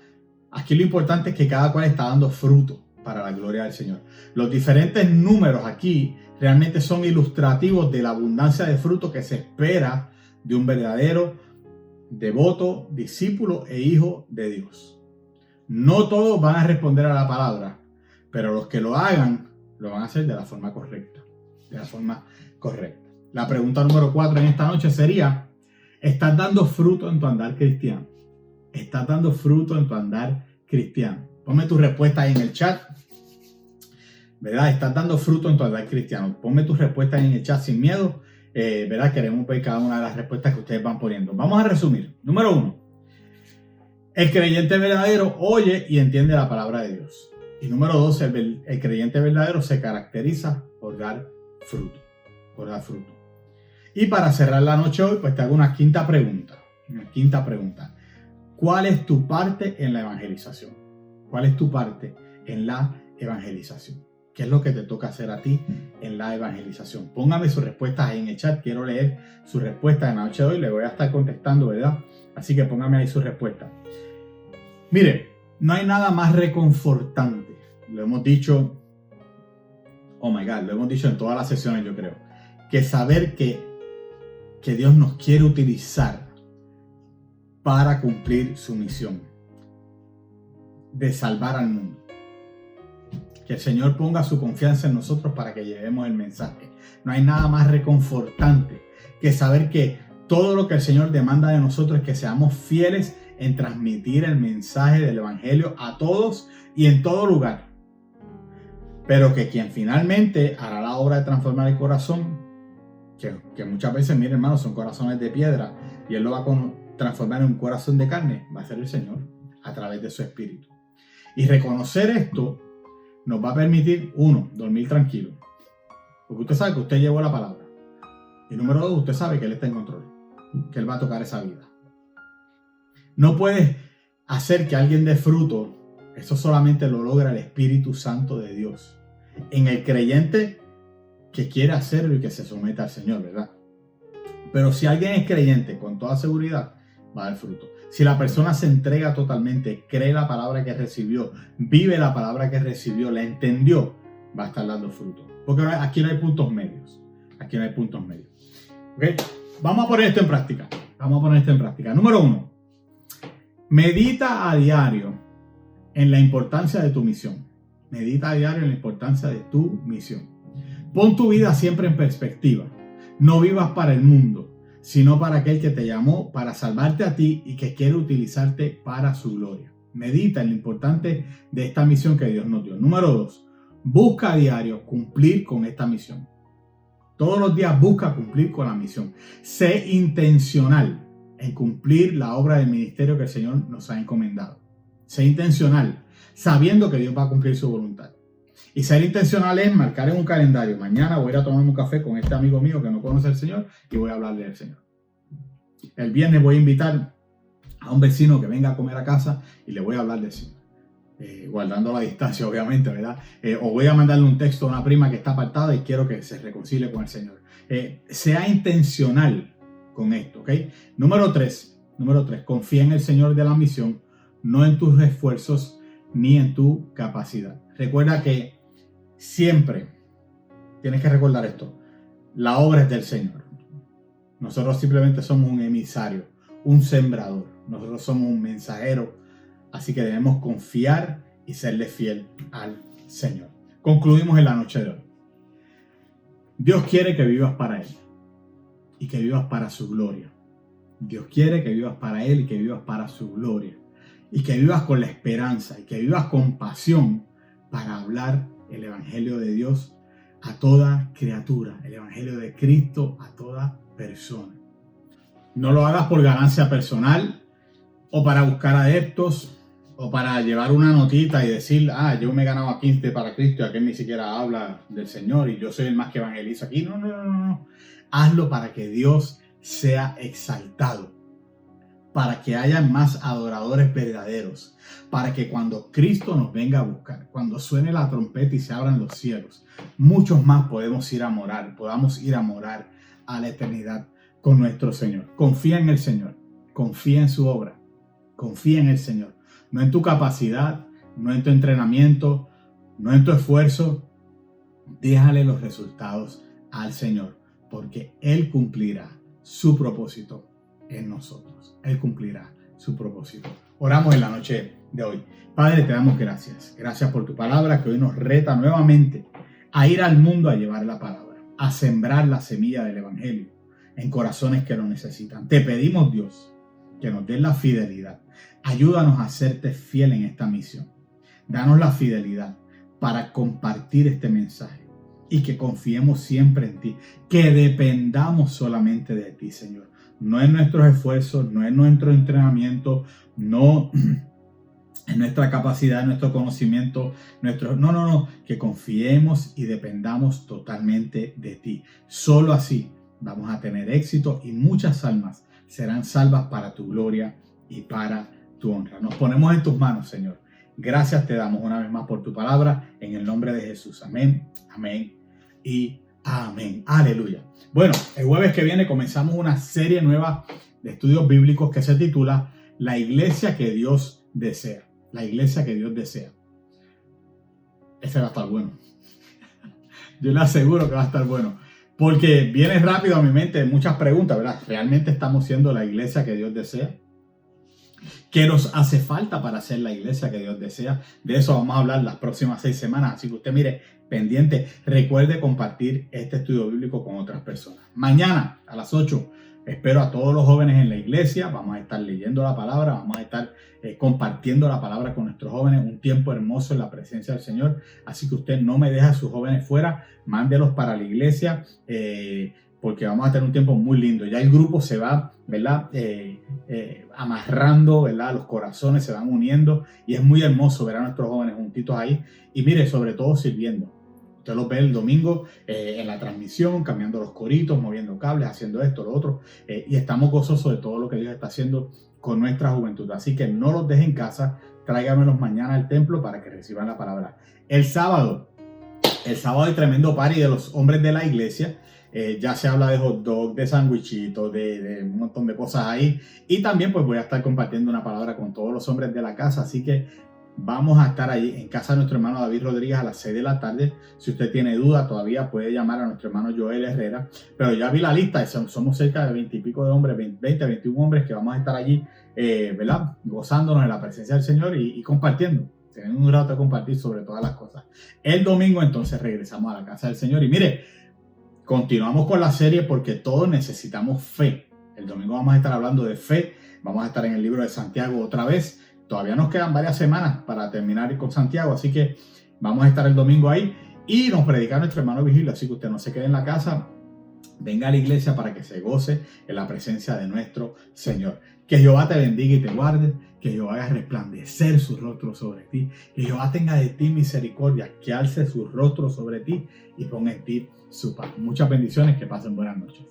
Aquí lo importante es que cada cual está dando fruto para la gloria del Señor. Los diferentes números aquí realmente son ilustrativos de la abundancia de fruto que se espera de un verdadero devoto, discípulo e hijo de Dios. No todos van a responder a la palabra, pero los que lo hagan, lo van a hacer de la forma correcta. De la forma correcta. La pregunta número 4 en esta noche sería: ¿estás dando fruto en tu andar cristiano? ¿Estás dando fruto en tu andar cristiano? Ponme tu respuesta ahí en el chat. ¿Verdad? ¿Estás dando fruto en tu andar cristiano? Ponme tus respuestas ahí en el chat sin miedo. ¿Verdad? Queremos ver cada una de las respuestas que ustedes van poniendo. Vamos a resumir. Número 1. El creyente verdadero oye y entiende la palabra de Dios. Y número 2, el creyente verdadero se caracteriza por dar fruto. Por dar fruto. Y para cerrar la noche hoy, pues te hago una quinta pregunta. ¿Cuál es tu parte en la evangelización? ¿Cuál es tu parte en la evangelización? ¿Qué es lo que te toca hacer a ti en la evangelización? Póngame sus respuestas ahí en el chat. Quiero leer sus respuestas en la noche de hoy. Le voy a estar contestando, ¿verdad? Así que póngame ahí sus respuestas. Mire, no hay nada más reconfortante. Lo hemos dicho, oh my God, lo hemos dicho en todas las sesiones, yo creo, que saber que Dios nos quiere utilizar para cumplir su misión de salvar al mundo. Que el Señor ponga su confianza en nosotros para que llevemos el mensaje. No hay nada más reconfortante que saber que todo lo que el Señor demanda de nosotros es que seamos fieles en transmitir el mensaje del Evangelio a todos y en todo lugar. Pero que quien finalmente hará la obra de transformar el corazón, que muchas veces, miren hermanos, son corazones de piedra y Él lo va a transformar en un corazón de carne, va a ser el Señor a través de su Espíritu. Y reconocer esto nos va a permitir, uno, dormir tranquilo, porque usted sabe que usted llevó la palabra. Y número dos, usted sabe que Él está en control, que Él va a tocar esa vida. No puedes hacer que alguien dé fruto. Eso solamente lo logra el Espíritu Santo de Dios en el creyente que quiere hacerlo y que se someta al Señor, ¿verdad? Pero si alguien es creyente, con toda seguridad va a dar fruto. Si la persona se entrega totalmente, cree la palabra que recibió, vive la palabra que recibió, la entendió, va a estar dando fruto. Porque aquí no hay puntos medios. Aquí no hay puntos medios. ¿Okay? Vamos a poner esto en práctica. Número 1. Medita a diario en la importancia de tu misión. Medita a diario en la importancia de tu misión. Pon tu vida siempre en perspectiva. No vivas para el mundo, sino para aquel que te llamó para salvarte a ti y que quiere utilizarte para su gloria. Medita en lo importante de esta misión que Dios nos dio. Número 2. Busca a diario cumplir con esta misión. Todos los días busca cumplir con la misión. Sé intencional en cumplir la obra del ministerio que el Señor nos ha encomendado. Sé intencional, sabiendo que Dios va a cumplir su voluntad. Y ser intencional es marcar en un calendario: mañana voy a ir a tomarme un café con este amigo mío que no conoce al Señor y voy a hablarle del Señor. El viernes voy a invitar a un vecino que venga a comer a casa y le voy a hablar del Señor. Guardando la distancia, obviamente, ¿verdad? O voy a mandarle un texto a una prima que está apartada y quiero que se reconcilie con el Señor. Sea intencional con esto, ¿ok? Número 3, confía en el Señor de la misión, no en tus esfuerzos ni en tu capacidad. Recuerda que siempre tienes que recordar esto: la obra es del Señor. Nosotros simplemente somos un emisario, un sembrador. Nosotros somos un mensajero. Así que debemos confiar y serle fiel al Señor. Concluimos en la noche de hoy. Dios quiere que vivas para Él y que vivas para su gloria. Dios quiere que vivas para Él y que vivas para su gloria. Y que vivas con la esperanza y que vivas con pasión para hablar el Evangelio de Dios a toda criatura. El Evangelio de Cristo a toda persona. No lo hagas por ganancia personal o para buscar adeptos o para llevar una notita y decir: yo me he ganado aquí para Cristo y aquel ni siquiera habla del Señor y yo soy el más que evangelizo aquí. No. Hazlo para que Dios sea exaltado, para que haya más adoradores verdaderos, para que cuando Cristo nos venga a buscar, cuando suene la trompeta y se abran los cielos, muchos más podamos ir a morar a la eternidad con nuestro Señor. Confía en el Señor, confía en su obra, confía en el Señor. No en tu capacidad, no en tu entrenamiento, no en tu esfuerzo. Déjale los resultados al Señor, porque Él cumplirá su propósito en nosotros. Él cumplirá su propósito. Oramos en la noche de hoy. Padre, te damos gracias. Gracias por tu palabra que hoy nos reta nuevamente a ir al mundo a llevar la palabra, a sembrar la semilla del Evangelio en corazones que lo necesitan. Te pedimos, Dios, que nos des la fidelidad. Ayúdanos a serte fiel en esta misión. Danos la fidelidad para compartir este mensaje y que confiemos siempre en ti, que dependamos solamente de ti, Señor. No en nuestros esfuerzos, no en nuestro entrenamiento, no en nuestra capacidad, en nuestro conocimiento, no, que confiemos y dependamos totalmente de ti. Solo así vamos a tener éxito y muchas almas serán salvas para tu gloria y para tu honra. Nos ponemos en tus manos, Señor. Gracias te damos una vez más por tu palabra, en el nombre de Jesús. Amén, amén y amén. Aleluya. Bueno, el jueves que viene comenzamos una serie nueva de estudios bíblicos que se titula La iglesia que Dios desea. La iglesia que Dios desea. Ese va a estar bueno. Yo le aseguro que va a estar bueno. porque viene rápido a mi mente muchas preguntas, ¿verdad? ¿Realmente estamos siendo la iglesia que Dios desea? ¿Qué nos hace falta para ser la iglesia que Dios desea? De eso vamos a hablar las próximas 6 semanas. Así que usted mire, pendiente, recuerde compartir este estudio bíblico con otras personas. Mañana a las 8 espero a todos los jóvenes en la iglesia. Vamos a estar leyendo la palabra, vamos a estar compartiendo la palabra con nuestros jóvenes. Un tiempo hermoso en la presencia del Señor. Así que usted no me deje a sus jóvenes fuera, mándelos para la iglesia. Porque vamos a tener un tiempo muy lindo. Ya el grupo se va, ¿verdad? Amarrando, ¿verdad? Los corazones se van uniendo y es muy hermoso ver a nuestros jóvenes juntitos ahí. Y mire, sobre todo sirviendo. Usted los ve el domingo en la transmisión, cambiando los coritos, moviendo cables, haciendo esto, lo otro. Y estamos gozosos de todo lo que Dios está haciendo con nuestra juventud. Así que no los dejen en casa, tráigamelos mañana al templo para que reciban la palabra. El sábado hay tremendo party de los hombres de la iglesia. Ya se habla de hot dog, de sandwichitos, de un montón de cosas ahí. Y también pues voy a estar compartiendo una palabra con todos los hombres de la casa. Así que vamos a estar ahí en casa de nuestro hermano David Rodríguez a las 6 de la tarde. Si usted tiene duda, todavía puede llamar a nuestro hermano Joel Herrera. Pero ya vi la lista, somos cerca de 20 y pico de hombres, 20, 21 hombres que vamos a estar allí, ¿verdad? Gozándonos en la presencia del Señor y compartiendo. Tenemos un rato de compartir sobre todas las cosas. El domingo entonces regresamos a la casa del Señor. Y mire, continuamos con la serie porque todos necesitamos fe. El domingo vamos a estar hablando de fe. Vamos a estar en el libro de Santiago otra vez. Todavía nos quedan varias semanas para terminar con Santiago. Así que vamos a estar el domingo ahí. Y nos predica nuestro hermano Vigilio. Así que usted no se quede en la casa. Venga a la iglesia para que se goce en la presencia de nuestro Señor. Que Jehová te bendiga y te guarde. Que Jehová haga resplandecer su rostro sobre ti. Que Jehová tenga de ti misericordia. Que alce su rostro sobre ti y ponga en ti su paz. Muchas bendiciones. Que pasen buenas noches.